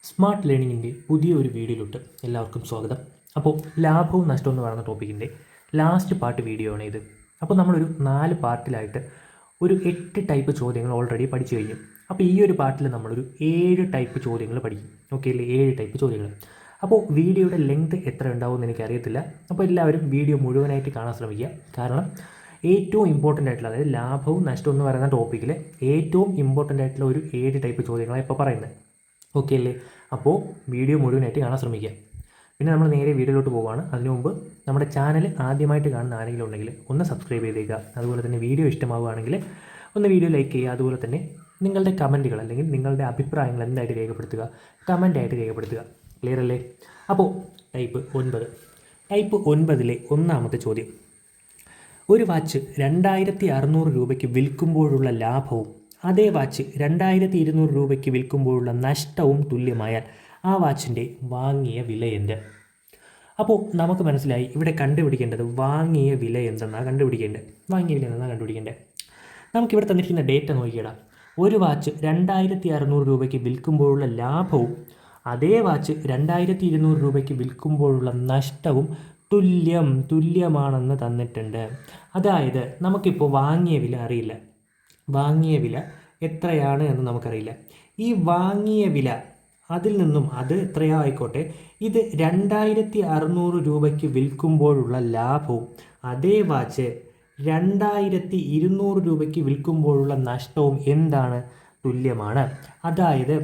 Smart ലേണിങ്ങിൻ്റെ പുതിയൊരു വീഡിയോയിലോട്ട് എല്ലാവർക്കും സ്വാഗതം. അപ്പോൾ ലാഭവും നഷ്ടവും എന്ന് പറയുന്ന ടോപ്പിക്കിൻ്റെ ലാസ്റ്റ് പാർട്ട് വീഡിയോ ആണ് ഇത്. അപ്പോൾ നമ്മളൊരു 4 പാർട്ടിലായിട്ട് ഒരു 8 ടൈപ്പ് ചോദ്യങ്ങൾ ഓൾറെഡി പഠിച്ചു കഴിഞ്ഞു. അപ്പോൾ ഈ ഒരു പാർട്ടിൽ നമ്മളൊരു 7 ടൈപ്പ് ചോദ്യങ്ങൾ പഠിക്കും. ഓക്കെ അല്ലേ? 7 ടൈപ്പ് ചോദ്യങ്ങൾ. അപ്പോൾ വീഡിയോയുടെ ലെങ്ത് എത്ര ഉണ്ടാവുമെന്ന് എനിക്കറിയത്തില്ല. അപ്പോൾ എല്ലാവരും വീഡിയോ മുഴുവനായിട്ട് കാണാൻ ശ്രമിക്കുക. കാരണം ഏറ്റവും ഇമ്പോർട്ടൻ്റ് ആയിട്ടുള്ള, അതായത് ലാഭവും നഷ്ടവും എന്ന് പറയുന്ന ടോപ്പിക്കിൽ ഏറ്റവും ഇമ്പോർട്ടൻ്റ് ആയിട്ടുള്ള ഒരു 7 ടൈപ്പ് ചോദ്യങ്ങളാണ് ഇപ്പോൾ പറയുന്നത്. ഓക്കെ അല്ലേ? അപ്പോൾ വീഡിയോ മുഴുവനായിട്ട് കാണാൻ ശ്രമിക്കുക. പിന്നെ നമ്മൾ നേരെ വീഡിയോയിലോട്ട് പോവുകയാണ്. അതിനു മുമ്പ് നമ്മുടെ ചാനൽ ആദ്യമായിട്ട് കാണുന്ന ആരെങ്കിലും ഉണ്ടെങ്കിൽ ഒന്ന് സബ്സ്ക്രൈബ് ചെയ്തേക്കുക. അതുപോലെ തന്നെ വീഡിയോ ഇഷ്ടമാവുകയാണെങ്കിൽ ഒന്ന് വീഡിയോ ലൈക്ക് ചെയ്യുക. അതുപോലെ തന്നെ നിങ്ങളുടെ കമൻറ്റുകൾ അല്ലെങ്കിൽ നിങ്ങളുടെ അഭിപ്രായങ്ങൾ എന്തായിട്ട് രേഖപ്പെടുത്തുക, കമൻ്റായിട്ട് രേഖപ്പെടുത്തുക. ക്ലിയർ അല്ലേ? അപ്പോൾ ടൈപ്പ് 9 ഒന്നാമത്തെ ചോദ്യം: ഒരു വാച്ച് 2600 രൂപയ്ക്ക് വിൽക്കുമ്പോഴുള്ള ലാഭവും അതേ വാച്ച് 2200 രൂപയ്ക്ക് വിൽക്കുമ്പോഴുള്ള നഷ്ടവും തുല്യമായാൽ ആ വാച്ചിൻ്റെ വാങ്ങിയ വില എന്ത്? അപ്പോൾ നമുക്ക് മനസ്സിലായി, ഇവിടെ കണ്ടുപിടിക്കേണ്ടത് വാങ്ങിയ വില എന്തെന്നാണ് കണ്ടുപിടിക്കേണ്ടത്. നമുക്കിവിടെ തന്നിരിക്കുന്ന ഡേറ്റ നോക്കിയിടാം. ഒരു വാച്ച് 2600 രൂപയ്ക്ക് വിൽക്കുമ്പോഴുള്ള ലാഭവും അതേ വാച്ച് 2200 രൂപയ്ക്ക് വിൽക്കുമ്പോഴുള്ള നഷ്ടവും തുല്യമാണെന്ന് തന്നിട്ടുണ്ട്. അതായത് നമുക്കിപ്പോൾ വാങ്ങിയ വില അറിയില്ല. വാങ്ങിയ വില എത്രയാണ് എന്ന് നമുക്കറിയില്ല. ഈ വാങ്ങിയ വില അതിൽ നിന്നും അത് എത്രയോ ആയിക്കോട്ടെ, ഇത് 2600 രൂപയ്ക്ക് വിൽക്കുമ്പോഴുള്ള ലാഭവും അതേ വാച്ച് 2200 രൂപയ്ക്ക് വിൽക്കുമ്പോഴുള്ള നഷ്ടവും എന്താണ്? തുല്യമാണ്. അതായത്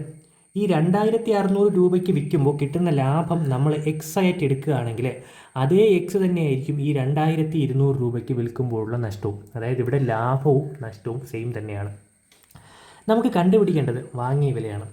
ഈ 2600 രൂപയ്ക്ക് വിൽക്കുമ്പോൾ കിട്ടുന്ന ലാഭം നമ്മൾ എക്സ് ആയിട്ട് എടുക്കുകയാണെങ്കിൽ അതേ എക്സ് തന്നെയായിരിക്കും ഈ 2200 രൂപയ്ക്ക് വിൽക്കുമ്പോഴുള്ള നഷ്ടവും. അതായത് ഇവിടെ ലാഭവും നഷ്ടവും സെയിം തന്നെയാണ്. നമുക്ക് കണ്ടുപിടിക്കേണ്ടത് വാങ്ങിയ വിലയാണ്.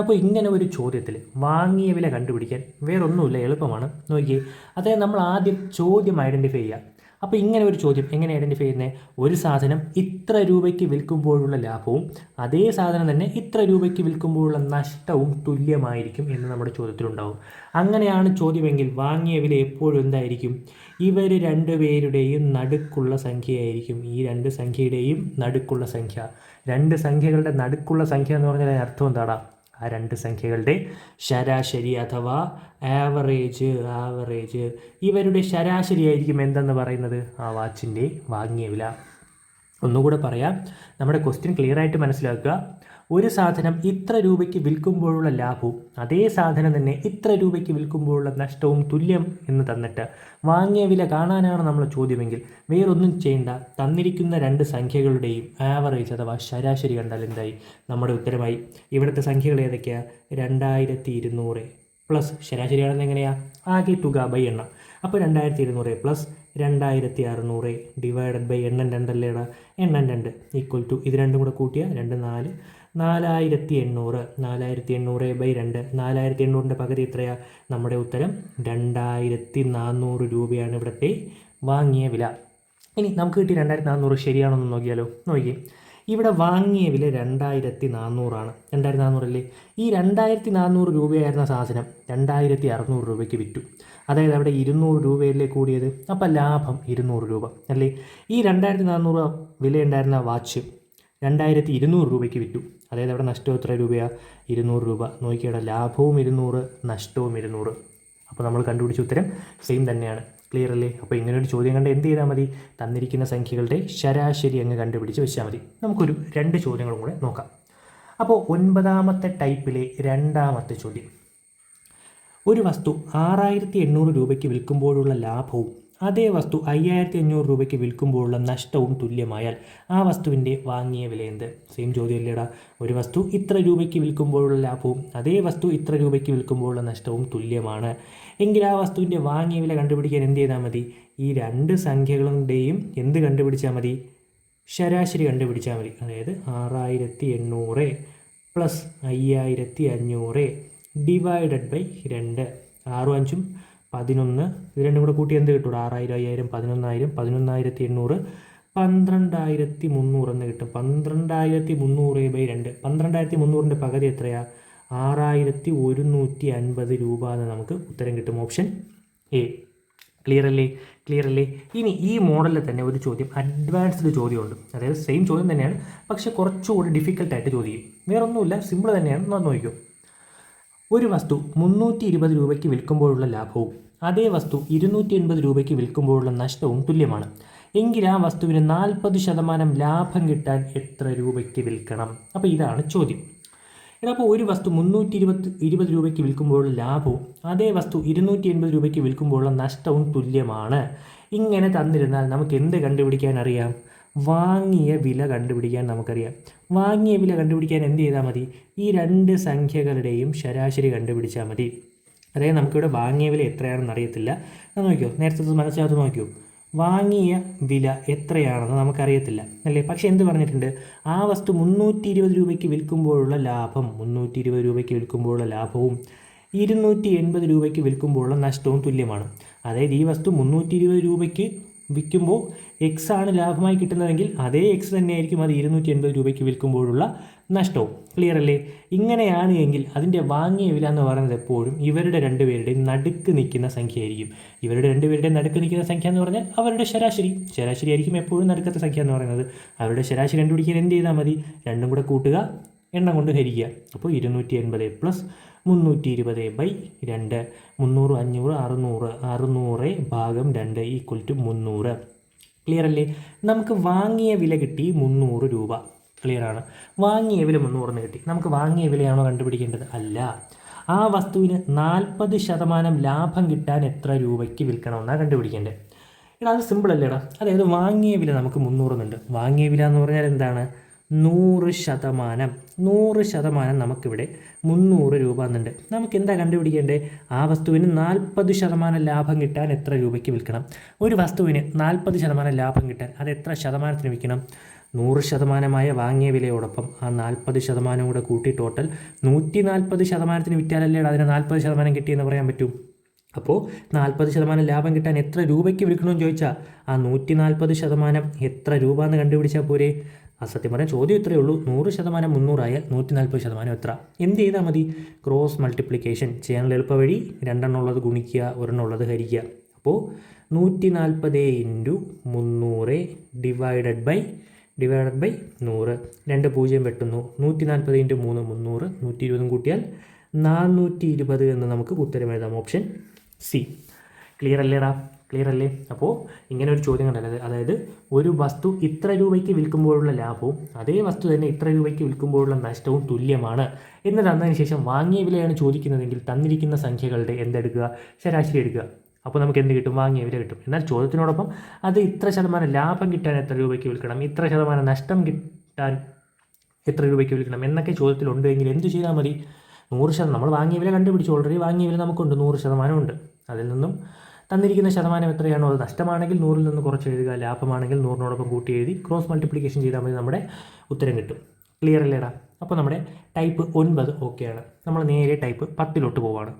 അപ്പോൾ ഇങ്ങനെ ഒരു ചോദ്യത്തിൽ വാങ്ങിയ വില കണ്ടുപിടിക്കാൻ വേറൊന്നുമില്ല, എളുപ്പമാണ്. നോക്കിയേ, അതായത് നമ്മൾ ആദ്യം ചോദ്യം ഐഡൻറ്റിഫൈ ചെയ്യുക. അപ്പോൾ ഇങ്ങനെ ഒരു ചോദ്യം എങ്ങനെ ഐഡൻറ്റിഫൈ ചെയ്യുന്നത്? ഒരു സാധനം ഇത്ര രൂപയ്ക്ക് വിൽക്കുമ്പോഴുള്ള ലാഭവും അതേ സാധനം തന്നെ ഇത്ര രൂപയ്ക്ക് വിൽക്കുമ്പോഴുള്ള നഷ്ടവും തുല്യമായിരിക്കും എന്ന് നമ്മുടെ ചോദ്യത്തിലുണ്ടാവും. അങ്ങനെയാണ് ചോദ്യമെങ്കിൽ വാങ്ങിയ വില എപ്പോഴും എന്തായിരിക്കും? ഇവർ രണ്ടുപേരുടെയും നടുക്കുള്ള സംഖ്യയായിരിക്കും. ഈ രണ്ട് സംഖ്യയുടെയും നടുക്കുള്ള സംഖ്യ. രണ്ട് സംഖ്യകളുടെ നടുക്കുള്ള സംഖ്യ എന്ന് പറഞ്ഞാൽ അർത്ഥം എന്താടാ? ആ രണ്ട് സംഖ്യകളുടെ ശരാശരി അഥവാ ആവറേജ് ഇവരുടെ ശരാശരി ആയിരിക്കും എന്തെന്ന് പറയുന്നത്? ആ വാച്ചിൻ്റെ വാങ്ങിയ വില. ഒന്നുകൂടെ പറയാം, നമ്മുടെ ക്വസ്റ്റ്യൻ ക്ലിയർ ആയിട്ട് മനസ്സിലാക്കുക. ഒരു സാധനം ഇത്ര രൂപയ്ക്ക് വിൽക്കുമ്പോഴുള്ള ലാഭവും അതേ സാധനം തന്നെ ഇത്ര രൂപയ്ക്ക് വിൽക്കുമ്പോഴുള്ള നഷ്ടവും തുല്യം എന്ന് തന്നിട്ട് വാങ്ങിയ വില കാണാനാണ് നമ്മൾ ചോദ്യമെങ്കിൽ വേറൊന്നും ചെയ്യേണ്ട. തന്നിരിക്കുന്ന രണ്ട് സംഖ്യകളുടെയും ആവറേജ് അഥവാ ശരാശരി കണ്ടാൽ എന്തായി? നമ്മുടെ ഉത്തരമായി. ഇവിടുത്തെ സംഖ്യകൾ ഏതൊക്കെയാണ്? 2200 പ്ലസ് ശരാശരിയാണെന്ന് എങ്ങനെയാണ്? ആകെ തുക ബൈ എണ്ണം. അപ്പോൾ 2200 പ്ലസ് 2600 ഡിവൈഡഡ് ബൈ എണ്ണം 2 അല്ലേടാ? എണ്ണം 2 ഈക്വൽ ടു ഇത് രണ്ടും കൂടെ കൂട്ടിയ 2 4800 4800 ബൈ 2. 4800ൻ്റെ പകുതി എത്രയാണ്? നമ്മുടെ ഉത്തരം 2400 രൂപയാണ് ഇവിടുത്തെ വാങ്ങിയ വില. ഇനി നമുക്ക് കിട്ടിയ 2400 ശരിയാണോ എന്ന് നോക്കിയാലോ? നോക്കിയേ, ഇവിടെ വാങ്ങിയ വില 2400 ആണ്. 2400 അല്ലേ? ഈ 2400 രൂപയായിരുന്ന സാധനം 2600 രൂപയ്ക്ക് വിറ്റു. അതായത് അവിടെ 200 രൂപയല്ലേ കൂടിയത്? അപ്പം ലാഭം 200 രൂപ അല്ലേ? ഈ 2400 വിലയുണ്ടായിരുന്ന വാച്ച് 2200 രൂപയ്ക്ക് വിറ്റു. അതായത് അവിടെ നഷ്ടം എത്ര രൂപയാണ്? 200 രൂപ. നോക്കിയുടെ ലാഭവും 200, നഷ്ടവും 200. അപ്പോൾ നമ്മൾ കണ്ടുപിടിച്ച ഉത്തരം സെയിം തന്നെയാണ്. ക്ലിയർ അല്ലേ? അപ്പോൾ ഇങ്ങനൊരു ചോദ്യം കണ്ട് എന്ത് ചെയ്താൽ മതി? തന്നിരിക്കുന്ന സംഖ്യകളുടെ ശരാശരി അങ്ങ് കണ്ടുപിടിച്ച് വെച്ചാൽ മതി. നമുക്കൊരു 2 ചോദ്യങ്ങളും കൂടെ നോക്കാം. അപ്പോൾ 9ാമത്തെ ടൈപ്പിലെ രണ്ടാമത്തെ ചോദ്യം: ഒരു വസ്തു 6800 രൂപയ്ക്ക് വിൽക്കുമ്പോഴുള്ള ലാഭവും അതേ വസ്തു 5500 രൂപയ്ക്ക് വിൽക്കുമ്പോഴുള്ള നഷ്ടവും തുല്യമായാൽ ആ വസ്തുവിൻ്റെ വാങ്ങിയ വില എന്ത്? സെയിം ചോദ്യമല്ലേടാ? ഒരു വസ്തു ഇത്ര രൂപയ്ക്ക് വിൽക്കുമ്പോഴുള്ള ലാഭവും അതേ വസ്തു ഇത്ര രൂപയ്ക്ക് വിൽക്കുമ്പോഴുള്ള നഷ്ടവും തുല്യമാണ് എങ്കിൽ ആ വസ്തുവിൻ്റെ വാങ്ങിയ വില കണ്ടുപിടിക്കാൻ എന്ത് ചെയ്താൽ മതി? ഈ രണ്ട് സംഖ്യകളുടെയും എന്ത് കണ്ടുപിടിച്ചാൽ മതി? ശരാശരി കണ്ടുപിടിച്ചാൽ മതി. അതായത് 6800 പ്ലസ് 5500 ഡിവൈഡഡ് ബൈ 2. 6 5 11. ഇത് രണ്ടും കൂടെ കൂട്ടി എന്ത് കിട്ടും? 6000 5000 11000 11800 12300 എന്ന് കിട്ടും. 12300 ബൈ 2. 12300ൻ്റെ പകുതി എത്രയാണ്? 6150 രൂപ എന്ന് നമുക്ക് ഉത്തരം കിട്ടും. Option A. ക്ലിയർ അല്ലേ? ഇനി ഈ മോഡലിൽ തന്നെ ഒരു ചോദ്യം, അഡ്വാൻസ്ഡ് ചോദ്യമുണ്ട്. അതായത് സെയിം ചോദ്യം തന്നെയാണ്, പക്ഷേ കുറച്ചുകൂടി ഡിഫിക്കൽട്ടായിട്ട് ചോദിക്കും. വേറൊന്നുമില്ല, സിമ്പിൾ തന്നെയാണ്. നോക്കിക്കോ. ഒരു വസ്തു 320 രൂപയ്ക്ക് വിൽക്കുമ്പോഴുള്ള ലാഭവും അതേ വസ്തു 280 രൂപയ്ക്ക് വിൽക്കുമ്പോഴുള്ള നഷ്ടവും തുല്യമാണ്. എങ്കിൽ ആ വസ്തുവിന് 40% ലാഭം കിട്ടാൻ എത്ര രൂപയ്ക്ക് വിൽക്കണം? അപ്പോൾ ഇതാണ് ചോദ്യം. അപ്പോൾ ഒരു വസ്തു 320 രൂപയ്ക്ക് വിൽക്കുമ്പോഴുള്ള ലാഭവും അതേ വസ്തു 280 രൂപയ്ക്ക് വിൽക്കുമ്പോഴുള്ള നഷ്ടവും തുല്യമാണ്. ഇങ്ങനെ തന്നിരുന്നാൽ നമുക്ക് എന്ത് കണ്ടുപിടിക്കാൻ അറിയാം? വാങ്ങിയ വില കണ്ടുപിടിക്കാൻ നമുക്കറിയാം. വാങ്ങിയ വില കണ്ടുപിടിക്കാൻ എന്ത് ചെയ്താൽ മതി? ഈ രണ്ട് സംഖ്യകളുടെയും ശരാശരി കണ്ടുപിടിച്ചാൽ മതി. അതായത് നമുക്കിവിടെ വാങ്ങിയ വില എത്രയാണെന്ന് അറിയത്തില്ല. നോക്കിയോ, നേരത്തെ മനസ്സിലാകത്ത് നോക്കിയോ, വാങ്ങിയ വില എത്രയാണെന്ന് നമുക്കറിയത്തില്ല അല്ലേ. പക്ഷെ എന്ത് പറഞ്ഞിട്ടുണ്ട്? ആ വസ്തു 320 രൂപയ്ക്ക് വിൽക്കുമ്പോഴുള്ള ലാഭം 320 രൂപയ്ക്ക് വിൽക്കുമ്പോഴുള്ള ലാഭവും 280 രൂപയ്ക്ക് വിൽക്കുമ്പോഴുള്ള നഷ്ടവും തുല്യമാണ്. അതായത് ഈ വസ്തു 320 രൂപയ്ക്ക് വിൽക്കുമ്പോൾ എക്സ് ആണ് ലാഭമായി കിട്ടുന്നതെങ്കിൽ അതേ എക്സ് തന്നെയായിരിക്കും അത് 280 രൂപയ്ക്ക് വിൽക്കുമ്പോഴുള്ള നഷ്ടവും. ക്ലിയർ അല്ലേ? ഇങ്ങനെയാണ് എങ്കിൽ അതിൻ്റെ വാങ്ങിയ വില എന്ന് പറയുന്നത് എപ്പോഴും ഇവരുടെ രണ്ടുപേരുടെയും നടുക്ക് നിൽക്കുന്ന സംഖ്യ ആയിരിക്കും. ഇവരുടെ രണ്ടുപേരുടെയും നടുക്ക് നിൽക്കുന്ന സംഖ്യ എന്ന് പറഞ്ഞാൽ അവരുടെ ശരാശരി ആയിരിക്കും എപ്പോഴും നടുക്കത്തെ സംഖ്യ എന്ന് പറയുന്നത്. അവരുടെ ശരാശരി കണ്ടുപിടിക്കാൻ എന്ത് ചെയ്താൽ മതി? രണ്ടും കൂടെ കൂട്ടുക, എണ്ണം കൊണ്ട് ഹരിക്കുക. അപ്പോൾ 280 പ്ലസ് 320/2, 300, 500, 600, 600/2 ഈക്വൽ ടു 300. ക്ലിയർ അല്ലേ? നമുക്ക് വാങ്ങിയ വില കിട്ടി 300 രൂപ. ക്ലിയർ ആണ്? വാങ്ങിയ വില 300 കിട്ടി. നമുക്ക് വാങ്ങിയ വിലയാണോ കണ്ടുപിടിക്കേണ്ടത്? അല്ല. ആ വസ്തുവിന് 40% ലാഭം കിട്ടാൻ എത്ര രൂപയ്ക്ക് വിൽക്കണമെന്നാണ് കണ്ടുപിടിക്കേണ്ടത്. എടാ അത് സിമ്പിൾ അല്ലേടാ. അതായത് വാങ്ങിയ വില നമുക്ക് 300 എന്നുണ്ട്. വാങ്ങിയ വില എന്ന് പറഞ്ഞാൽ എന്താണ്? 100% നമുക്കിവിടെ 300 രൂപ എന്നുണ്ട്. നമുക്ക് എന്താ കണ്ടുപിടിക്കേണ്ടത്? ആ വസ്തുവിന് 40% ലാഭം കിട്ടാൻ എത്ര രൂപയ്ക്ക് വിൽക്കണം? ഒരു വസ്തുവിന് 40% ലാഭം കിട്ടാൻ അത് എത്ര ശതമാനത്തിന് വിൽക്കണം? 100% വാങ്ങിയ വിലയോടൊപ്പം ആ 40% കൂടെ കൂട്ടി ടോട്ടൽ 140% വിറ്റാലല്ലേ അതിന് 40% കിട്ടിയെന്ന് പറയാൻ പറ്റും. അപ്പോൾ 40% ലാഭം കിട്ടാൻ എത്ര രൂപയ്ക്ക് വിൽക്കണമെന്ന് ചോദിച്ചാൽ ആ 140% എത്ര രൂപ എന്ന് കണ്ടുപിടിച്ചാൽ പോരെ? സത്യം പറഞ്ഞാൽ ചോദ്യം ഇത്രയേ ഉള്ളൂ. 100% 300 ആയാൽ 140% എത്ര? എന്ത് ചെയ്താൽ മതി? ക്രോസ് മൾട്ടിപ്ലിക്കേഷൻ ചെയ്യാനുള്ള എളുപ്പ വഴി 2 ഉള്ളത് ഗുണിക്കുക, 1 ഉള്ളത് ഹരിക്കുക. അപ്പോൾ 140 × 300 ഡിവൈഡഡ് ബൈ 100. 2 0 വെട്ടുന്നു. 140 × 3 300, 120 കൂട്ടിയാൽ 420 എന്ന് നമുക്ക് ഉത്തരം എഴുതാം. Option C. ക്ലിയർ അല്ലേടാ? ക്ലിയർ അല്ലേ? അപ്പോൾ ഇങ്ങനെ ഒരു ചോദ്യം കണ്ടത്, അതായത് ഒരു വസ്തു ഇത്ര രൂപയ്ക്ക് വിൽക്കുമ്പോഴുള്ള ലാഭവും അതേ വസ്തു തന്നെ ഇത്ര രൂപയ്ക്ക് വിൽക്കുമ്പോഴുള്ള നഷ്ടവും തുല്യമാണ് എന്ന് തന്നതിന് ശേഷം വാങ്ങിയ വിലയാണ് ചോദിക്കുന്നതെങ്കിൽ തന്നിരിക്കുന്ന സംഖ്യകളുടെ എന്തെടുക്കുക? ശരാശരി എടുക്കുക. അപ്പോൾ നമുക്ക് എന്ത് കിട്ടും? വാങ്ങിയ വില കിട്ടും. എന്നാൽ ചോദ്യത്തിനോടൊപ്പം അത് ഇത്ര ശതമാനം ലാഭം കിട്ടാൻ എത്ര രൂപയ്ക്ക് വിൽക്കണം, ഇത്ര ശതമാനം നഷ്ടം കിട്ടാൻ എത്ര രൂപയ്ക്ക് വിൽക്കണം എന്നൊക്കെ ചോദ്യത്തിലുണ്ടെങ്കിൽ എന്ത് ചെയ്താൽ മതി? 100% നമ്മൾ വാങ്ങിയ വില കണ്ടുപിടിച്ചു. ഓൾറെഡി വാങ്ങിയ വില നമുക്കുണ്ട്, 100% ഉണ്ട്. അതിൽ നിന്നും തന്നിരിക്കുന്ന ശതമാനം എത്രയാണോ അത് നഷ്ടമാണെങ്കിൽ 100-ൽ നിന്ന് കുറച്ച് എഴുതുക, ലാഭമാണെങ്കിൽ 100-നോടൊപ്പം കൂട്ടി എഴുതി ക്രോസ് മൾട്ടിപ്ലിക്കേഷൻ ചെയ്താൽ മതി, നമ്മുടെ ഉത്തരം കിട്ടും. ക്ലിയർ അല്ലേടാ? അപ്പോൾ നമ്മുടെ ടൈപ്പ് 9 ഓക്കെയാണ്. നമ്മൾ നേരെ ടൈപ്പ് 10 പോവാണ്.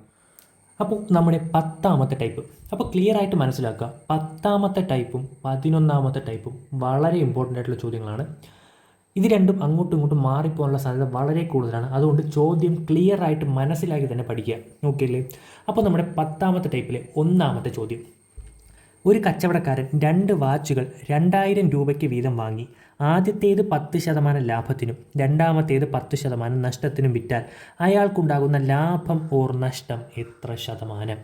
അപ്പോൾ നമ്മുടെ 10ാമത്തെ ടൈപ്പ്. അപ്പോൾ ക്ലിയർ ആയിട്ട് മനസ്സിലാക്കുക, 10ാമത്തെ ടൈപ്പും 11ാമത്തെ ടൈപ്പും വളരെ ഇമ്പോർട്ടൻ്റ് ആയിട്ടുള്ള ചോദ്യങ്ങളാണ്. ഇത് രണ്ടും അങ്ങോട്ടും ഇങ്ങോട്ടും മാറിപ്പോകാനുള്ള സാധ്യത വളരെ കൂടുതലാണ്. അതുകൊണ്ട് ചോദ്യം ക്ലിയർ ആയിട്ട് മനസ്സിലാക്കി തന്നെ പഠിക്കുക. ഓക്കെ അല്ലേ? അപ്പോൾ നമ്മുടെ 10ാമത്തെ ടൈപ്പിലെ 1ാമത്തെ ചോദ്യം. ഒരു കച്ചവടക്കാരൻ 2 വാച്ചുകൾ 2000 രൂപയ്ക്ക് വീതം വാങ്ങി. ആദ്യത്തേത് 10% ലാഭത്തിനും രണ്ടാമത്തേത് 10% നഷ്ടത്തിനും വിറ്റാൽ അയാൾക്കുണ്ടാകുന്ന ലാഭം ഓർ നഷ്ടം എത്ര ശതമാനം?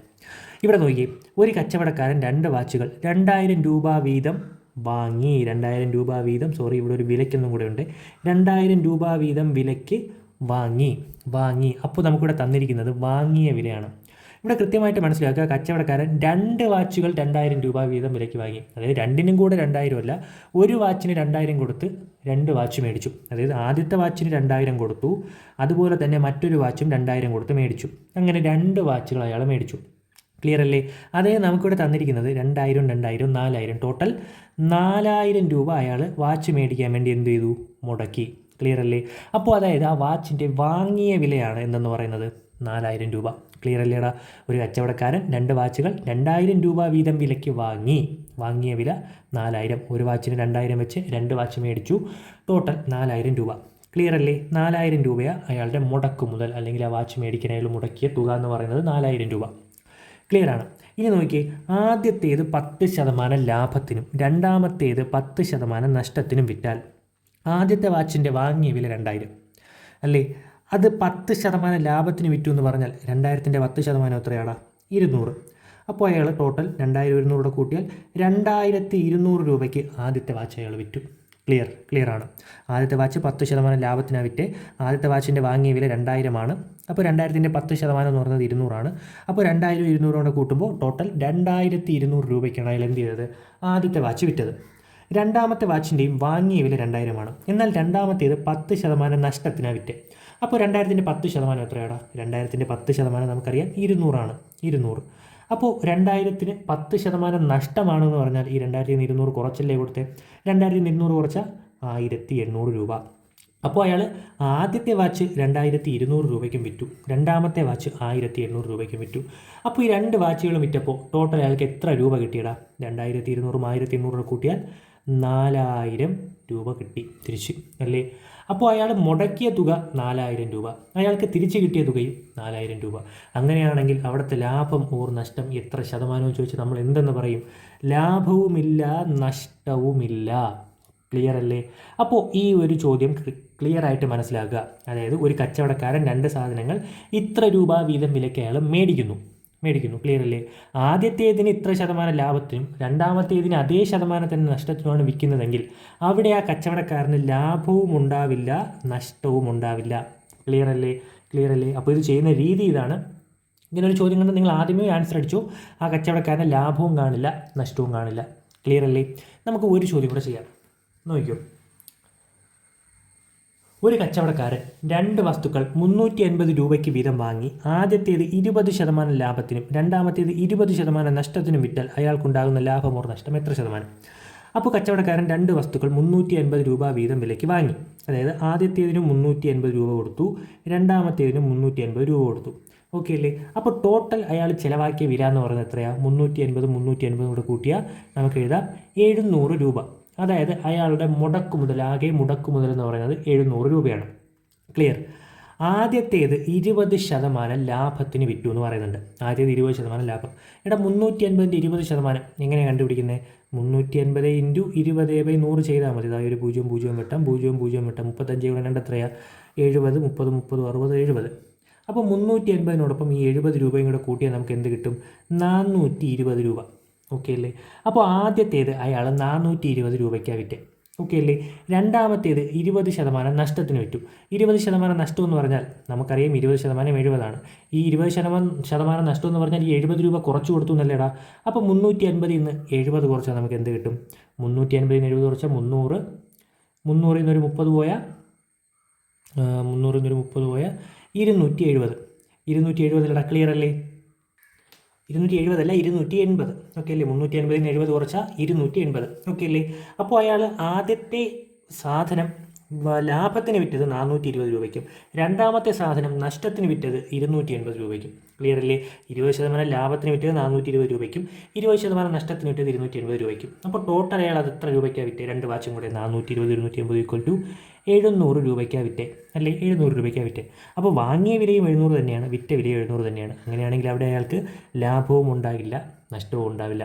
ഇവിടെ നോക്കിയേ, ഒരു കച്ചവടക്കാരൻ 2 വാച്ചുകൾ 2000 രൂപ വീതം വാങ്ങി. 2000 രൂപ വീതം, ഇവിടെ ഒരു വിലയ്ക്കൊന്നും കൂടെ ഉണ്ട്. 2000 രൂപ വീതം വിലയ്ക്ക് വാങ്ങി. അപ്പോൾ നമുക്കിവിടെ തന്നിരിക്കുന്നത് വാങ്ങിയ വിലയാണ്. ഇവിടെ കൃത്യമായിട്ട് മനസ്സിലാക്കുക, കച്ചവടക്കാരൻ 2 വാച്ചുകൾ 2000 രൂപ വീതം വിലയ്ക്ക് വാങ്ങി. അതായത് രണ്ടിനും കൂടെ 2000 അല്ല, ഒരു വാച്ചിന് 2000 കൊടുത്ത് 2 വാച്ച് മേടിച്ചു. അതായത് ആദ്യത്തെ വാച്ചിന് 2000 കൊടുത്തു, അതുപോലെ തന്നെ മറ്റൊരു വാച്ചും 2000 കൊടുത്ത് മേടിച്ചു. അങ്ങനെ 2 വാച്ചുകൾ അയാൾ മേടിച്ചു. ക്ലിയർ അല്ലേ? അതേ നമുക്കിവിടെ തന്നിരിക്കുന്നത് 2000 2000 4000, ടോട്ടൽ 4000 രൂപ അയാൾ വാച്ച് മേടിക്കാൻ വേണ്ടി എന്ത് ചെയ്തു? മുടക്കി. ക്ലിയർ അല്ലേ? അപ്പോൾ അതായത് ആ വാച്ചിൻ്റെ വാങ്ങിയ വിലയാണ് എന്തെന്ന് പറയുന്നത് 4000 രൂപ. ക്ലിയർ അല്ലേടാ? ഒരു കച്ചവടക്കാരൻ 2 വാച്ചുകൾ 2000 രൂപ വീതം വിലയ്ക്ക് വാങ്ങിയ വില 4000. ഒരു വാച്ചിന് 2000 വെച്ച് 2 വാച്ച് മേടിച്ചു, ടോട്ടൽ 4000 രൂപ. ക്ലിയർ അല്ലേ? 4000 രൂപയാണ് അയാളുടെ മുടക്ക് മുതൽ, അല്ലെങ്കിൽ ആ വാച്ച് മേടിക്കാൻ അയാൾ മുടക്കിയ തുക എന്ന് പറയുന്നത് 4000 രൂപ. ക്ലിയർ ആണ്? ഇനി നോക്കിയേ, ആദ്യത്തേത് 10% ലാഭത്തിനും രണ്ടാമത്തേത് 10% നഷ്ടത്തിനും വിറ്റാൽ ആദ്യത്തെ വാച്ചിൻ്റെ വാങ്ങിയ വില 2000 അല്ലേ? അത് 10% ലാഭത്തിന് വിറ്റു എന്ന് പറഞ്ഞാൽ 2000-ൻ്റെ 10% എത്രയാടാ? 200. അപ്പോൾ അയാൾ ടോട്ടൽ 2200 കൂടെ കൂട്ടിയാൽ 2200 രൂപയ്ക്ക് ആദ്യത്തെ വാച്ച് അയാൾ വിറ്റു. ക്ലിയർ ആണ്. ആദ്യത്തെ വാച്ച് 10% ലാഭത്തിനാണ് വിറ്റ്. ആദ്യത്തെ വാച്ചിൻ്റെ വാങ്ങിയ വില 2000 ആണ്. അപ്പോൾ 2000-ൻ്റെ 10% എന്ന് പറയുന്നത് 200 അപ്പോൾ 2000 200 കൊണ്ട് കൂട്ടുമ്പോൾ ടോട്ടൽ 2200 രൂപയ്ക്കാണ് അയാൾ എന്ത് ചെയ്തത്? ആദ്യത്തെ വാച്ച് വിറ്റത്. രണ്ടാമത്തെ വാച്ചിൻ്റെയും വാങ്ങിയ വില 2000 എന്നാൽ രണ്ടാമത്തേത് 10% നഷ്ടത്തിനാണ് വിറ്റ്. അപ്പോൾ 2000-ൻ്റെ 10% എത്രയാടാ? 2000-ൻ്റെ 10% നമുക്കറിയാം 200 അപ്പോൾ 2000-ന് 10% നഷ്ടമാണെന്ന് പറഞ്ഞാൽ ഈ 2200 കുറച്ചല്ലേ കൊടുത്തേ? 2200 കുറച്ച 1800 രൂപ. അപ്പോൾ അയാൾ ആദ്യത്തെ വാച്ച് 2200 രൂപയ്ക്കും വിറ്റു, രണ്ടാമത്തെ വാച്ച് 1800 രൂപയ്ക്കും വിറ്റു. അപ്പോൾ ഈ രണ്ട് വാച്ചുകളും വിറ്റപ്പോൾ ടോട്ടൽ അയാൾക്ക് എത്ര രൂപ കിട്ടിയടാ? 2200 1800 കൂട്ടിയാൽ 4000 രൂപ കിട്ടി തിരിച്ച്, അല്ലേ? അപ്പോൾ അയാൾ മുടക്കിയ തുക 4000 രൂപ, അയാൾക്ക് തിരിച്ച് കിട്ടിയ തുകയും 4000 രൂപ. അങ്ങനെയാണെങ്കിൽ അവിടുത്തെ ലാഭം ഓർ നഷ്ടം എത്ര ശതമാനവും ചോദിച്ചാൽ നമ്മൾ എന്തെന്ന് പറയും? ലാഭവുമില്ല നഷ്ടവുമില്ല. ക്ലിയർ അല്ലേ? അപ്പോൾ ഈ ഒരു ചോദ്യം ക്ലിയറായിട്ട് മനസ്സിലാക്കുക. അതായത് ഒരു കച്ചവടക്കാരൻ രണ്ട് സാധനങ്ങൾ ഇത്ര രൂപ വീതം വിലയ്ക്ക് അയാൾ മേടിക്കുന്നു. ക്ലിയർ അല്ലേ? ആദ്യത്തേതിന് ഇത്ര ശതമാനം ലാഭത്തിനും രണ്ടാമത്തേതിന് അതേ ശതമാനത്തിന് നഷ്ടത്തിനുമാണ് വിൽക്കുന്നതെങ്കിൽ അവിടെ ആ കച്ചവടക്കാരന് ലാഭവും ഉണ്ടാവില്ല നഷ്ടവും ഉണ്ടാവില്ല. ക്ലിയർ അല്ലേ? അപ്പോൾ ഇത് ചെയ്യുന്ന രീതി ഇതാണ്. ഇങ്ങനൊരു ചോദ്യം കണ്ട് നിങ്ങൾ ആദ്യമേ ആൻസർ അടിച്ചു, ആ കച്ചവടക്കാരന് ലാഭവും കാണില്ല നഷ്ടവും കാണില്ല. ക്ലിയർ അല്ലേ? നമുക്ക് ഒരു ചോദ്യം കൂടെ ചെയ്യാം, നോക്കിക്കോ. ഒരു കച്ചവടക്കാരൻ രണ്ട് വസ്തുക്കൾ 380 രൂപയ്ക്ക് വീതം വാങ്ങി ആദ്യത്തേത് 20% ലാഭത്തിനും രണ്ടാമത്തേത് 20% നഷ്ടത്തിനും വിറ്റാൽ അയാൾക്കുണ്ടാകുന്ന ലാഭം ഓർ നഷ്ടം എത്ര ശതമാനം? അപ്പോൾ കച്ചവടക്കാരൻ രണ്ട് വസ്തുക്കൾ 380 രൂപ വീതം വിലയ്ക്ക് വാങ്ങി. അതായത് ആദ്യത്തേതിനും 380 രൂപ കൊടുത്തു, രണ്ടാമത്തേതിനും 380 രൂപ കൊടുത്തു. ഓക്കെ അല്ലേ? അപ്പോൾ ടോട്ടൽ അയാൾ ചിലവാക്കിയ വില എന്ന് പറയുന്നത് എത്രയാണ്? 380 കൂടെ കൂട്ടിയാൽ നമുക്ക് എഴുതാം 700 രൂപ. അതായത് അയാളുടെ ആകെ മുടക്കുമുതൽ എന്ന് പറയുന്നത് 700 രൂപയാണ്. ക്ലിയർ? ആദ്യത്തേത് 20% ലാഭത്തിന് വിറ്റു എന്ന് പറയുന്നുണ്ട്. ആദ്യത്തേത് 20% ലാഭം. 380-ൻ്റെ 20% എങ്ങനെ കണ്ടുപിടിക്കുന്നത്? 380 × 20/100 ചെയ്താൽ മതി. അതായത് ഒരു 0 വെട്ടാം, 0 വെട്ടാം, 35 കൂടെ 2 എത്രയാണ്? 70, 30, 60, 70. അപ്പോൾ 380-നോടൊപ്പം ഈ 70 രൂപയും കൂടെ കൂട്ടിയാൽ നമുക്ക് എന്ത് കിട്ടും? 420 രൂപ. ഓക്കെ അല്ലേ? അപ്പോൾ ആദ്യത്തേത് അയാൾ 420 രൂപയ്ക്കാണ് വിറ്റ്. ഓക്കെ അല്ലേ? രണ്ടാമത്തേത് 20% നഷ്ടത്തിന് വിറ്റു. 20% നഷ്ടം എന്ന് പറഞ്ഞാൽ നമുക്കറിയാം 20% 70. ഈ 20% നഷ്ടം എന്ന് പറഞ്ഞാൽ ഈ 70 രൂപ കുറച്ച് കൊടുത്തു എന്നല്ലേടാ. അപ്പോൾ 380 നിന്ന് 70 കുറച്ചാൽ നമുക്ക് എന്ത് കിട്ടും? 380 70 കുറച്ചാൽ 300. 300 നിന്നൊരു 30 പോയാൽ 270. 270 ക്ലിയർ അല്ലേ? 270 അല്ല 280. ഓക്കെ അല്ലേ? 380 70 കുറച്ചാൽ 280. ഓക്കെ അല്ലേ? അപ്പോൾ അയാൾ ആദ്യത്തെ സാധനം ലാഭത്തിന് വിറ്റത് 420 രൂപയ്ക്കും രണ്ടാമത്തെ സാധനം നഷ്ടത്തിന് വിറ്റത് 280 രൂപയ്ക്കും. ക്ലിയർ അല്ലേ? 20% ലാഭത്തിന് വിറ്റത് 420 രൂപയ്ക്കും 20% നഷ്ടത്തിന് വിറ്റത് 280 രൂപയ്ക്കും. അപ്പോൾ ടോട്ടൽ അയാൾ അത് എത്ര രൂപയ്ക്കാണ് വിറ്റത്? രണ്ട് വാച്ചും കൂടെ 420 280 700 രൂപയ്ക്കാണ് വിറ്റേ, അല്ലേ? 700 രൂപയ്ക്കാണ് വിറ്റേ. അപ്പോൾ വാങ്ങിയ വിലയും 700 തന്നെയാണ്, വിറ്റ വിലയും 700 തന്നെയാണ്. അങ്ങനെയാണെങ്കിൽ അവിടെ അയാൾക്ക് ലാഭവും ഉണ്ടാകില്ല നഷ്ടവും ഉണ്ടാവില്ല.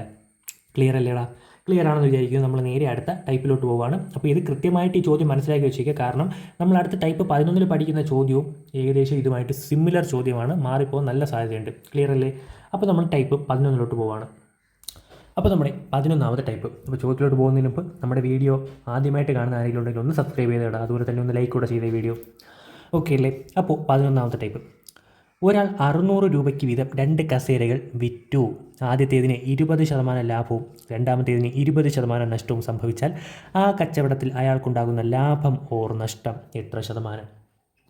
ക്ലിയർ അല്ലേടാ? ക്ലിയർ ആണെന്ന് വിചാരിക്കുന്നു. നമ്മൾ നേരെ അടുത്ത ടൈപ്പിലോട്ട് പോവുകയാണ്. അപ്പോൾ ഇത് കൃത്യമായിട്ട് ഈ ചോദ്യം മനസ്സിലാക്കി വെച്ചേക്കുക. കാരണം നമ്മൾ അടുത്ത ടൈപ്പ് 11 പഠിക്കുന്ന ചോദ്യവും ഏകദേശം ഇതുമായിട്ട് സിമിലർ ചോദ്യമാണ്, മാറിപ്പോകാൻ നല്ല സാധ്യതയുണ്ട്. ക്ലിയർ അല്ലേ? അപ്പോൾ നമ്മൾ ടൈപ്പ് 11 പോവുകയാണ്. അപ്പോൾ നമ്മുടെ 11ാമത്തെ ടൈപ്പ്. അപ്പോൾ ചോദ്യത്തിലോട്ട് പോകുന്നതിന് മുമ്പ് നമ്മുടെ വീഡിയോ ആദ്യമായിട്ട് കാണുന്ന ആരെങ്കിലും ഉണ്ടെങ്കിൽ ഒന്ന് സബ്സ്ക്രൈബ് ചെയ്തിടാം, അതുപോലെ തന്നെ ഒന്ന് ലൈക്ക് കൂടെ ചെയ്ത വീഡിയോ. ഓക്കെ അല്ലേ? അപ്പോൾ 11ാമത്തെ ടൈപ്പ്. ഒരാൾ 600 രൂപയ്ക്ക് വീതം രണ്ട് കസേരകൾ വിറ്റു. ആദ്യത്തേതിന് 20% ലാഭവും രണ്ടാമത്തേതിന് 20% നഷ്ടവും സംഭവിച്ചാൽ ആ കച്ചവടത്തിൽ അയാൾക്കുണ്ടാകുന്ന ലാഭം ഓർ നഷ്ടം എത്ര ശതമാനം?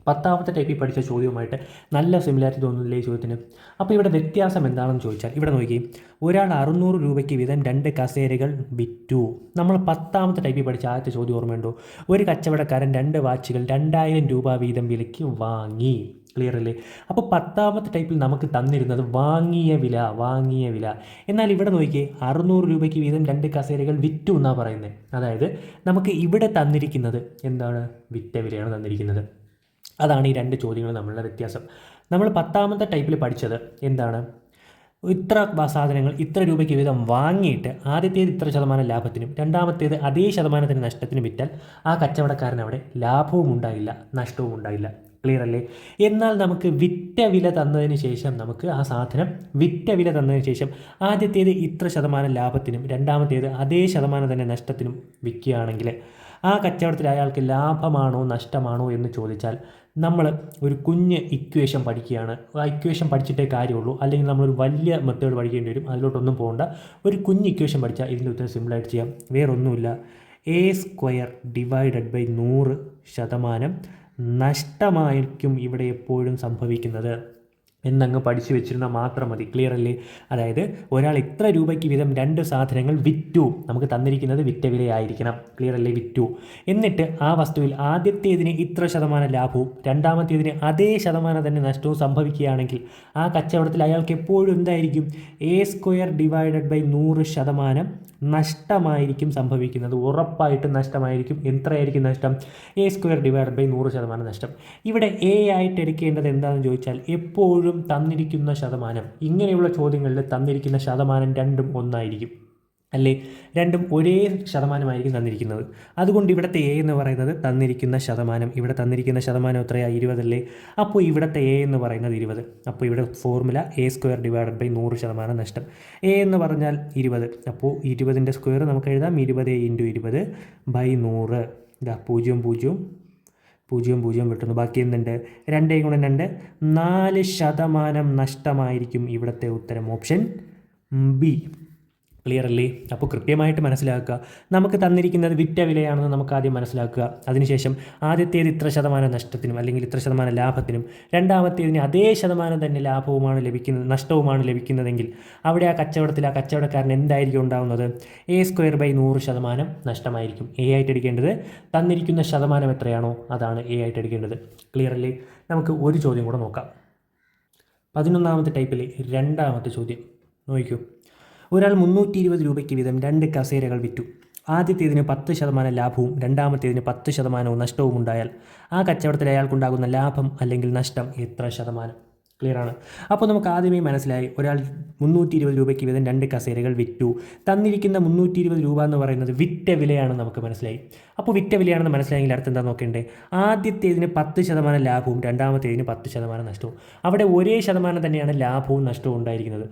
10ാമത്തെ ടൈപ്പിൽ പഠിച്ച ചോദ്യവുമായിട്ട് നല്ല സിമിലാരിറ്റി തോന്നുന്നില്ലേ ഈ ചോദ്യത്തിന്? അപ്പോൾ ഇവിടെ വ്യത്യാസം എന്താണെന്ന് ചോദിച്ചാൽ ഇവിടെ നോക്കി, ഒരാൾ 600 രൂപയ്ക്ക് വീതം രണ്ട് കസേരകൾ വിറ്റു. നമ്മൾ 10ാമത്തെ ടൈപ്പിൽ പഠിച്ച ആദ്യത്തെ ചോദ്യം ഓർമ്മയുണ്ടോ? ഒരു കച്ചവടക്കാരൻ രണ്ട് വാച്ചുകൾ 2000 രൂപ വീതം വിലയ്ക്ക് വാങ്ങി. ക്ലിയർ അല്ലേ? അപ്പോൾ 10ാമത്തെ ടൈപ്പിൽ നമുക്ക് തന്നിരുന്നത് വാങ്ങിയ വില. എന്നാൽ ഇവിടെ നോക്കിയേ, 600 രൂപയ്ക്ക് വീതം രണ്ട് കസേരകൾ വിറ്റു എന്നാണ് പറയുന്നത്. അതായത് നമുക്ക് ഇവിടെ തന്നിരിക്കുന്നത് എന്താണ്? വിറ്റ വിലയാണ് തന്നിരിക്കുന്നത്. അതാണ് ഈ രണ്ട് ചോദ്യങ്ങൾ തമ്മിലുള്ള വ്യത്യാസം. നമ്മൾ 10ാമത്തെ ടൈപ്പിൽ പഠിച്ചത് എന്താണ്? ഇത്ര സാധനങ്ങൾ ഇത്ര രൂപയ്ക്ക് വീതം വാങ്ങിയിട്ട് ആദ്യത്തേത് ഇത്ര ശതമാനം ലാഭത്തിനും രണ്ടാമത്തേത് അതേ ശതമാനത്തിന് നഷ്ടത്തിനും വിറ്റാൽ ആ കച്ചവടക്കാരൻ അവിടെ ലാഭവും ഉണ്ടായില്ല നഷ്ടവും ഉണ്ടായില്ല. ക്ലിയർ അല്ലേ? എന്നാൽ നമുക്ക് വിറ്റ വില തന്നതിന് ശേഷം നമുക്ക് ആ സാധനം വിറ്റ വില തന്നതിന് ശേഷം ആദ്യത്തേത് ഇത്ര ശതമാനം ലാഭത്തിനും രണ്ടാമത്തേത് അതേ ശതമാനം തന്നെ നഷ്ടത്തിനും വിൽക്കുകയാണെങ്കിൽ ആ കച്ചവടത്തിൽ അയാൾക്ക് ലാഭമാണോ നഷ്ടമാണോ എന്ന് ചോദിച്ചാൽ നമ്മൾ ഒരു കുഞ്ഞ് ഇക്വേഷൻ പഠിക്കുകയാണ്. ആ ഇക്വേഷൻ പഠിച്ചിട്ടേ കാര്യമുള്ളൂ, അല്ലെങ്കിൽ നമ്മളൊരു വലിയ മെത്തേഡ് പഠിക്കേണ്ടി വരും. അതിലോട്ടൊന്നും പോകണ്ട. ഒരു കുഞ്ഞ് ഇക്വേഷൻ പഠിച്ചാൽ ഇതിൻ്റെ ഉത്തരം സിമ്പിളായിട്ട് ചെയ്യാം. വേറൊന്നുമില്ല, A²/100% നഷ്ടമായിരിക്കും ഇവിടെ എപ്പോഴും സംഭവിക്കുന്നത് എന്നങ്ങ് പഠിച്ചു വെച്ചിരുന്നാൽ മാത്രം മതി. ക്ലിയർ അല്ലേ? അതായത് ഒരാൾ ഇത്ര രൂപയ്ക്ക് വീതം 2 സാധനങ്ങൾ വിറ്റു, നമുക്ക് തന്നിരിക്കുന്നത് വിറ്റ വിലയായിരിക്കണം. ക്ലിയർ അല്ലേ? വിറ്റു. എന്നിട്ട് ആ വസ്തുവിൽ ആദ്യത്തേതിന് ഇത്ര ശതമാനം ലാഭവും രണ്ടാമത്തേതിന് അതേ ശതമാനം തന്നെ നഷ്ടവും സംഭവിക്കുകയാണെങ്കിൽ ആ കച്ചവടത്തിൽ അയാൾക്ക് എപ്പോഴും എന്തായിരിക്കും? A²/100% നഷ്ടമായിരിക്കും സംഭവിക്കുന്നത്. ഉറപ്പായിട്ടും നഷ്ടമായിരിക്കും. എത്രയായിരിക്കും നഷ്ടം? A²/100% നഷ്ടം. ഇവിടെ എ ആയിട്ട് എടുക്കേണ്ടത് എന്താണെന്ന് ചോദിച്ചാൽ എപ്പോഴും തന്നിരിക്കുന്ന ശതമാനം. ഇങ്ങനെയുള്ള ചോദ്യങ്ങളിൽ തന്നിരിക്കുന്ന ശതമാനം രണ്ടും ഒന്നായിരിക്കും അല്ലേ? രണ്ടും ഒരേ ശതമാനമായിരിക്കും തന്നിരിക്കുന്നത്. അതുകൊണ്ട് ഇവിടുത്തെ എ എന്ന് പറയുന്നത് തന്നിരിക്കുന്ന ശതമാനം. ഇവിടെ തന്നിരിക്കുന്ന ശതമാനം എത്രയാണ്? 20 അല്ലേ? അപ്പോൾ ഇവിടുത്തെ എ എന്ന് പറയുന്നത് 20. അപ്പോൾ ഇവിടെ ഫോർമുല A²/100% നഷ്ടം. എ എന്ന് പറഞ്ഞാൽ 20. അപ്പോൾ 20ൻ്റെ സ്ക്വയർ നമുക്ക് എഴുതാം 20 × 20/100. ഇതാ 0 വിട്ടുന്നു. ബാക്കി എന്തുണ്ട്? 2 × 2 4% നഷ്ടമായിരിക്കും ഇവിടുത്തെ ഉത്തരം. Option B. ക്ലിയർ അല്ലേ? അപ്പോൾ കൃത്യമായിട്ട് മനസ്സിലാക്കുക. നമുക്ക് തന്നിരിക്കുന്നത് വിറ്റ വിലയാണെന്ന് നമുക്ക് ആദ്യം മനസ്സിലാക്കുക. അതിനുശേഷം ആദ്യത്തേത് ഇത്ര ശതമാനം നഷ്ടത്തിനും അല്ലെങ്കിൽ ഇത്ര ശതമാനം ലാഭത്തിനും രണ്ടാമത്തേതിന് അതേ ശതമാനം തന്നെ ലാഭവുമാണ് ലഭിക്കുന്നത്, നഷ്ടവുമാണ് ലഭിക്കുന്നതെങ്കിൽ അവിടെ ആ കച്ചവടക്കാരൻ എന്തായിരിക്കും ഉണ്ടാകുന്നത്? A²/100% നഷ്ടമായിരിക്കും. എ ആയിട്ട് എടുക്കേണ്ടത് തന്നിരിക്കുന്ന ശതമാനം എത്രയാണോ അതാണ് എ ആയിട്ട് എടുക്കേണ്ടത്. ക്ലിയർ അല്ലേ? നമുക്ക് ഒരു ചോദ്യം കൂടെ നോക്കാം. 11ാമത്തെ ടൈപ്പിലെ രണ്ടാമത്തെ ചോദ്യം നോക്കൂ. ഒരാൾ 320 രൂപയ്ക്ക് വീതം 2 കസേരകൾ വിറ്റു. ആദ്യത്തേതിന് 10% ലാഭവും രണ്ടാമത്തേതിന് 10% നഷ്ടവും ഉണ്ടായാൽ ആ കച്ചവടത്തിൽ അയാൾക്കുണ്ടാകുന്ന ലാഭം അല്ലെങ്കിൽ നഷ്ടം എത്ര ശതമാനം? ക്ലിയർ ആണ്. അപ്പോൾ നമുക്ക് ആദ്യമേ മനസ്സിലായി, ഒരാൾ 320 രൂപയ്ക്ക് വീതം 2 കസേരകൾ വിറ്റു. തന്നിരിക്കുന്ന 320 രൂപ എന്ന് പറയുന്നത് വിറ്റ വിലയാണെന്ന് നമുക്ക് മനസ്സിലായി. അപ്പോൾ വിറ്റ വിലയാണെന്ന് മനസ്സിലായെങ്കിൽ അടുത്ത് എന്താ നോക്കേണ്ടത്? ആദ്യത്തേതിന് 10% ലാഭവും രണ്ടാമത്തേതിന് 10% നഷ്ടവും. അവിടെ ഒരേ ശതമാനം തന്നെയാണ് ലാഭവും നഷ്ടവും ഉണ്ടായിരിക്കുന്നത്.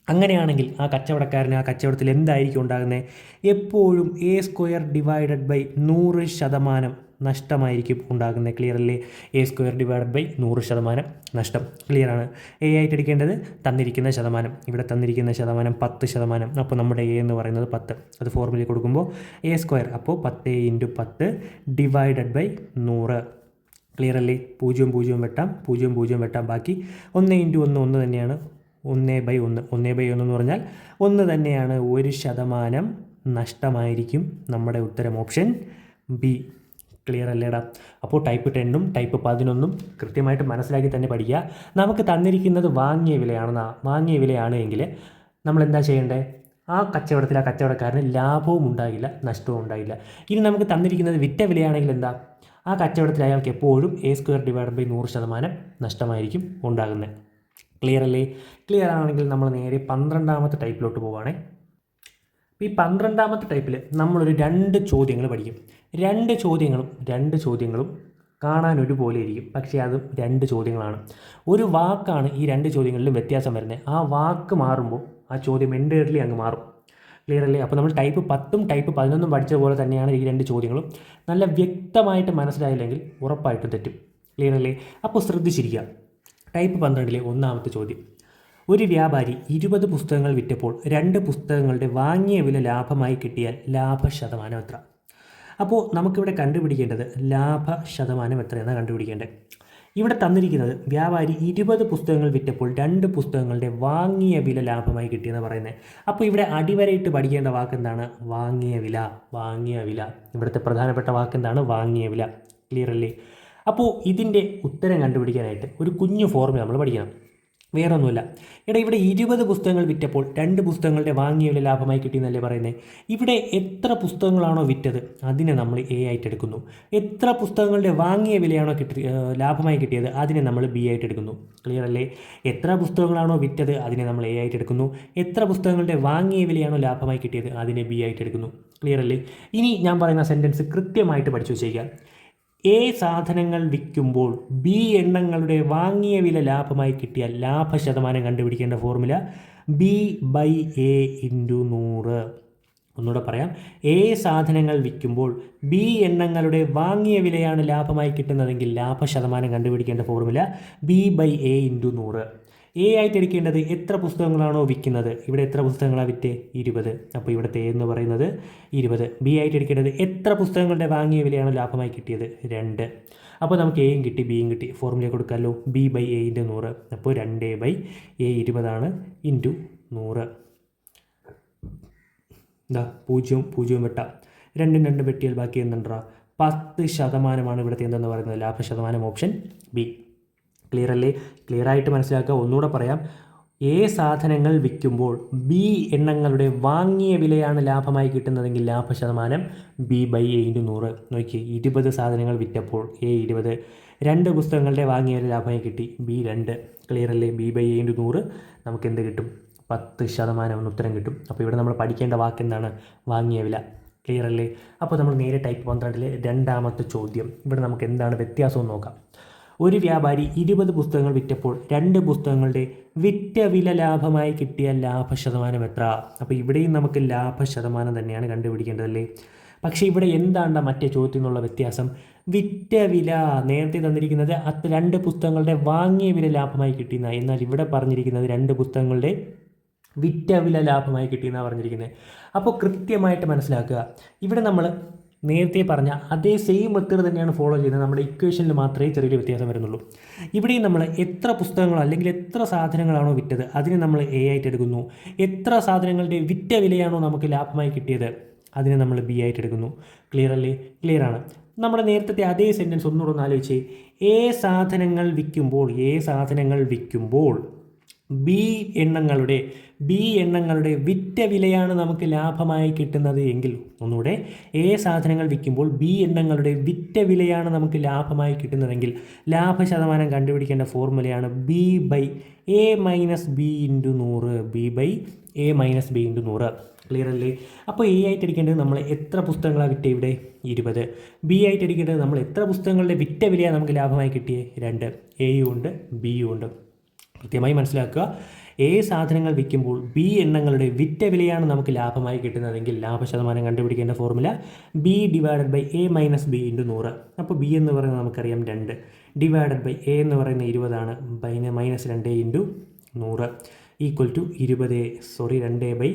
അങ്ങനെയാണെങ്കിൽ ആ കച്ചവടക്കാരന് ആ കച്ചവടത്തിൽ എന്തായിരിക്കും ഉണ്ടാകുന്നത്? എപ്പോഴും A²/100% നഷ്ടമായിരിക്കും ഉണ്ടാകുന്നത്. ക്ലിയർ അല്ലേ? A²/100% നഷ്ടം. ക്ലിയറാണ്. എ ആയിട്ട് എടുക്കേണ്ടത് തന്നിരിക്കുന്ന ശതമാനം. ഇവിടെ തന്നിരിക്കുന്ന ശതമാനം 10%. അപ്പോൾ നമ്മുടെ എ എന്ന് പറയുന്നത് 10. അത് ഫോർമുലയിൽ കൊടുക്കുമ്പോൾ A². അപ്പോൾ 10 × 10/100. ക്ലിയർ അല്ലേ? 0 വെട്ടാം, 0 വെട്ടാം. ബാക്കി 1 × 1 തന്നെയാണ്. 1/1. 1/1 എന്ന് പറഞ്ഞാൽ 1 തന്നെയാണ്. 1% നഷ്ടമായിരിക്കും നമ്മുടെ ഉത്തരം. Option B. ക്ലിയർ അല്ലേടാ? അപ്പോൾ ടൈപ്പ് 10ഉം ടൈപ്പ് 11ഉം കൃത്യമായിട്ട് മനസ്സിലാക്കി തന്നെ പഠിക്കുക. നമുക്ക് തന്നിരിക്കുന്നത് വാങ്ങിയ വിലയാണ് എങ്കിൽ നമ്മൾ എന്താ ചെയ്യേണ്ടത്? ആ കച്ചവടക്കാരന് ലാഭവും ഉണ്ടാകില്ല, നഷ്ടവും ഉണ്ടാകില്ല. ഇനി നമുക്ക് തന്നിരിക്കുന്നത് വിറ്റ വിലയാണെങ്കിൽ എന്താ? ആ കച്ചവടത്തിൽ അയാൾക്ക് എപ്പോഴും A²/100% നഷ്ടമായിരിക്കും ഉണ്ടാകുന്നത്. ക്ലിയർ അല്ലേ? ക്ലിയർ ആണെങ്കിൽ നമ്മൾ നേരെ 12ാമത്തെ ടൈപ്പിലോട്ട് പോവുകയാണേ. ഈ 12ാമത്തെ ടൈപ്പിൽ നമ്മളൊരു 2 ചോദ്യങ്ങൾ പഠിക്കും. 2 ചോദ്യങ്ങളും കാണാൻ ഒരുപോലെ ഇരിക്കും, പക്ഷേ അതും 2 ചോദ്യങ്ങളാണ്. ഒരു വാക്കാണ് ഈ 2 ചോദ്യങ്ങളിലും വ്യത്യാസം വരുന്നത്. ആ വാക്ക് മാറുമ്പോൾ ആ ചോദ്യം എൻ്റയർലി അങ്ങ് മാറും. ക്ലിയർ അല്ലേ? അപ്പോൾ നമ്മൾ ടൈപ്പ് 10ഉം ടൈപ്പ് 11ഉം പഠിച്ച പോലെ തന്നെയാണ് ഈ 2 ചോദ്യങ്ങളും. നല്ല വ്യക്തമായിട്ട് മനസ്സിലായില്ലെങ്കിൽ ഉറപ്പായിട്ടും തെറ്റും. ക്ലിയർ അല്ലേ? അപ്പോൾ ശ്രദ്ധിച്ചിരിക്കുക. ടൈപ്പ് 12ലെ 1ാമത്തെ ചോദ്യം. ഒരു വ്യാപാരി 20 പുസ്തകങ്ങൾ വിറ്റപ്പോൾ 2 പുസ്തകങ്ങളുടെ വാങ്ങിയ വില ലാഭമായി കിട്ടിയാൽ ലാഭശതമാനം എത്ര? അപ്പോൾ നമുക്കിവിടെ കണ്ടുപിടിക്കേണ്ടത് ലാഭശതമാനം എത്രയെന്നാണ് കണ്ടുപിടിക്കേണ്ടത്. ഇവിടെ തന്നിരിക്കുന്നത് വ്യാപാരി 20 പുസ്തകങ്ങൾ വിറ്റപ്പോൾ 2 പുസ്തകങ്ങളുടെ വാങ്ങിയ വില ലാഭമായി കിട്ടിയെന്ന് പറയുന്നത്. അപ്പോൾ ഇവിടെ അടിവരയിട്ട് പഠിക്കേണ്ട വാക്കെന്താണ്? വാങ്ങിയ വില. ഇവിടുത്തെ പ്രധാനപ്പെട്ട വാക്കെന്താണ്? വാങ്ങിയ വില. ക്ലിയർ അല്ലേ? അപ്പോൾ ഇതിൻ്റെ ഉത്തരം കണ്ടുപിടിക്കാനായിട്ട് ഒരു കുഞ്ഞു ഫോർമുല നമ്മൾ പഠിക്കണം. വേറൊന്നുമില്ല. ഇവിടെ 20 പുസ്തകങ്ങൾ വിറ്റപ്പോൾ 2 പുസ്തകങ്ങളുടെ വാങ്ങിയ വില ലാഭമായി കിട്ടിയെന്നല്ലേ പറയുന്നത്. ഇവിടെ എത്ര പുസ്തകങ്ങളാണോ വിറ്റത് അതിനെ നമ്മൾ എ ആയിട്ട് എടുക്കുന്നു. എത്ര പുസ്തകങ്ങളുടെ വാങ്ങിയ വിലയാണോ ലാഭമായി കിട്ടിയത് അതിനെ നമ്മൾ ബി ആയിട്ട് എടുക്കുന്നു. ക്ലിയർ അല്ലേ? എത്ര പുസ്തകങ്ങളാണോ വിറ്റത് അതിനെ നമ്മൾ എ ആയിട്ട് എടുക്കുന്നു. എത്ര പുസ്തകങ്ങളുടെ വാങ്ങിയ വിലയാണോ ലാഭമായി കിട്ടിയത് അതിനെ ബി ആയിട്ട് എടുക്കുന്നു. ക്ലിയർ അല്ലേ? ഇനി ഞാൻ പറയുന്ന സെൻറ്റൻസ് കൃത്യമായിട്ട് പഠിച്ചു വെച്ചേക്കുക. എ സാധനങ്ങൾ വിൽക്കുമ്പോൾ ബി എണ്ണങ്ങളുടെ വാങ്ങിയ വില ലാഭമായി കിട്ടിയാൽ ലാഭശതമാനം കണ്ടുപിടിക്കേണ്ട ഫോർമുല B/A/100. ഒന്നുകൂടെ പറയാം. എ സാധനങ്ങൾ വിൽക്കുമ്പോൾ ബി എണ്ണങ്ങളുടെ വാങ്ങിയ വിലയാണ് ലാഭമായി കിട്ടുന്നതെങ്കിൽ ലാഭശതമാനം കണ്ടുപിടിക്കേണ്ട ഫോർമുല B/A/100. എ ആയിട്ട് എടുക്കേണ്ടത് എത്ര പുസ്തകങ്ങളാണോ വിൽക്കുന്നത്, ഇവിടെ എത്ര പുസ്തകങ്ങളാണ് വിറ്റ് 20, അപ്പോൾ ഇവിടുത്തെ എ എന്ന് പറയുന്നത് 20. ബി ആയിട്ട് എടുക്കേണ്ടത് എത്ര പുസ്തകങ്ങളുടെ വാങ്ങിയ വിലയാണ് ലാഭമായി കിട്ടിയത് 2. അപ്പോൾ നമുക്ക് എയും കിട്ടി ബിയും കിട്ടി. ഫോർമുല കൊടുക്കാമല്ലോ, B/A/100. അപ്പോൾ 2A/A20 ഇൻറ്റു 100. എന്താ 0 വെട്ടാം, 2 വെട്ടിയാൽ ബാക്കി എന്തുണ്ടാ 10% ഇവിടുത്തെ എന്തെന്ന് പറയുന്നത് ലാഭശതമാനം. Option B. ക്ലിയർ അല്ലേ? ക്ലിയർ ആയിട്ട് മനസ്സിലാക്കുക. ഒന്നുകൂടെ പറയാം. എ സാധനങ്ങൾ വിൽക്കുമ്പോൾ ബി എണ്ണങ്ങളുടെ വാങ്ങിയ വിലയാണ് ലാഭമായി കിട്ടുന്നതെങ്കിൽ ലാഭശതമാനം B/A/100. നോക്കി, 20 സാധനങ്ങൾ വിറ്റപ്പോൾ എ 20, 2 പുസ്തകങ്ങളുടെ വാങ്ങിയ വില ലാഭമായി കിട്ടി ബി 2. ക്ലിയർ അല്ലേ? B/A/100 നമുക്ക് എന്ത് കിട്ടും? 10% എന്ന് ഉത്തരം കിട്ടും. അപ്പോൾ ഇവിടെ നമ്മൾ പഠിക്കേണ്ട വാക്ക് എന്താണ്? വാങ്ങിയ വില. ക്ലിയർ അല്ലേ? അപ്പോൾ നമ്മൾ നേരെ ടൈപ്പ് 12 രണ്ടാമത്തെ ചോദ്യം. ഇവിടെ നമുക്ക് എന്താണ് വ്യത്യാസം നോക്കാം. ഒരു വ്യാപാരി 20 പുസ്തകങ്ങൾ വിറ്റപ്പോൾ 2 പുസ്തകങ്ങളുടെ വിറ്റ വില ലാഭമായി കിട്ടിയ ലാഭശതമാനം എത്ര? അപ്പോൾ ഇവിടെയും നമുക്ക് ലാഭശതമാനം തന്നെയാണ് കണ്ടുപിടിക്കേണ്ടതല്ലേ. പക്ഷേ ഇവിടെ എന്താണ് മറ്റേ ചോദ്യത്തിൽ നിന്നുള്ള വ്യത്യാസം? വിറ്റ വില നേരത്തെ തന്നിരിക്കുന്നത് 2 പുസ്തകങ്ങളുടെ വാങ്ങിയ വില ലാഭമായി കിട്ടിയെന്ന, എന്നാൽ ഇവിടെ പറഞ്ഞിരിക്കുന്നത് 2 പുസ്തകങ്ങളുടെ വിറ്റ വില ലാഭമായി കിട്ടിയെന്നാണ് പറഞ്ഞിരിക്കുന്നത്. അപ്പോൾ കൃത്യമായിട്ട് മനസ്സിലാക്കുക. ഇവിടെ നമ്മൾ നേരത്തെ പറഞ്ഞ അതേ സെയിം മെത്തേഡ് തന്നെയാണ് ഫോളോ ചെയ്യുന്നത്. നമ്മുടെ ഇക്വേഷനിൽ മാത്രമേ ചെറിയൊരു വ്യത്യാസം വരുന്നുള്ളൂ. ഇവിടെയും നമ്മൾ എത്ര പുസ്തകങ്ങളോ അല്ലെങ്കിൽ എത്ര സാധനങ്ങളാണോ വിറ്റത് അതിനെ നമ്മൾ എ ആയിട്ട് എടുക്കുന്നു. എത്ര സാധനങ്ങളുടെ വിറ്റ വിലയാണോ നമുക്ക് ലാഭമായി കിട്ടിയത് അതിനെ നമ്മൾ ബി ആയിട്ട് എടുക്കുന്നു. ക്ലിയർ അല്ലേ? ക്ലിയർ ആണ്. നമ്മുടെ നേരത്തെ അതേ സെൻറ്റൻസ് ഒന്നുകൂടെ ഒന്ന് ആലോചിച്ച്. എ സാധനങ്ങൾ വിൽക്കുമ്പോൾ ബി എണ്ണങ്ങളുടെ വിറ്റ വിലയാണ് നമുക്ക് ലാഭമായി കിട്ടുന്നത് എങ്കിൽ, ഒന്നുകൂടെ, എ സാധനങ്ങൾ വിൽക്കുമ്പോൾ ബി എണ്ണങ്ങളുടെ വിറ്റ വിലയാണ് നമുക്ക് ലാഭമായി കിട്ടുന്നതെങ്കിൽ ലാഭശതമാനം കണ്ടുപിടിക്കേണ്ട ഫോർമുലയാണ് B/A-B/100. B/A-B/100. ക്ലിയർ അല്ലേ? അപ്പോൾ എ ആയിട്ട് എടുക്കേണ്ടത് നമ്മൾ എത്ര പുസ്തകങ്ങളാണ് വിറ്റ ഇവിടെ 20. ബി ആയിട്ട് എടുക്കേണ്ടത് നമ്മൾ എത്ര പുസ്തകങ്ങളുടെ വിറ്റ വിലയാണ് നമുക്ക് ലാഭമായി കിട്ടിയത് 2. എയും ഉണ്ട് ബിയും ഉണ്ട്. കൃത്യമായി മനസ്സിലാക്കുക. എ സാധനങ്ങൾ വിൽക്കുമ്പോൾ ബി എണ്ണങ്ങളുടെ വിറ്റ വിലയാണ് നമുക്ക് ലാഭമായി കിട്ടുന്നതെങ്കിൽ ലാഭശതമാനം കണ്ടുപിടിക്കേണ്ട ഫോർമുല B/A-B/100. അപ്പോൾ ബി എന്ന് പറയുന്നത് നമുക്കറിയാം 2 ഡിവൈഡഡ് ബൈ എ എന്ന് പറയുന്നത് 20 ആണ്. -2 ഇൻറ്റു 100 ഈക്വൽ ടു 2/18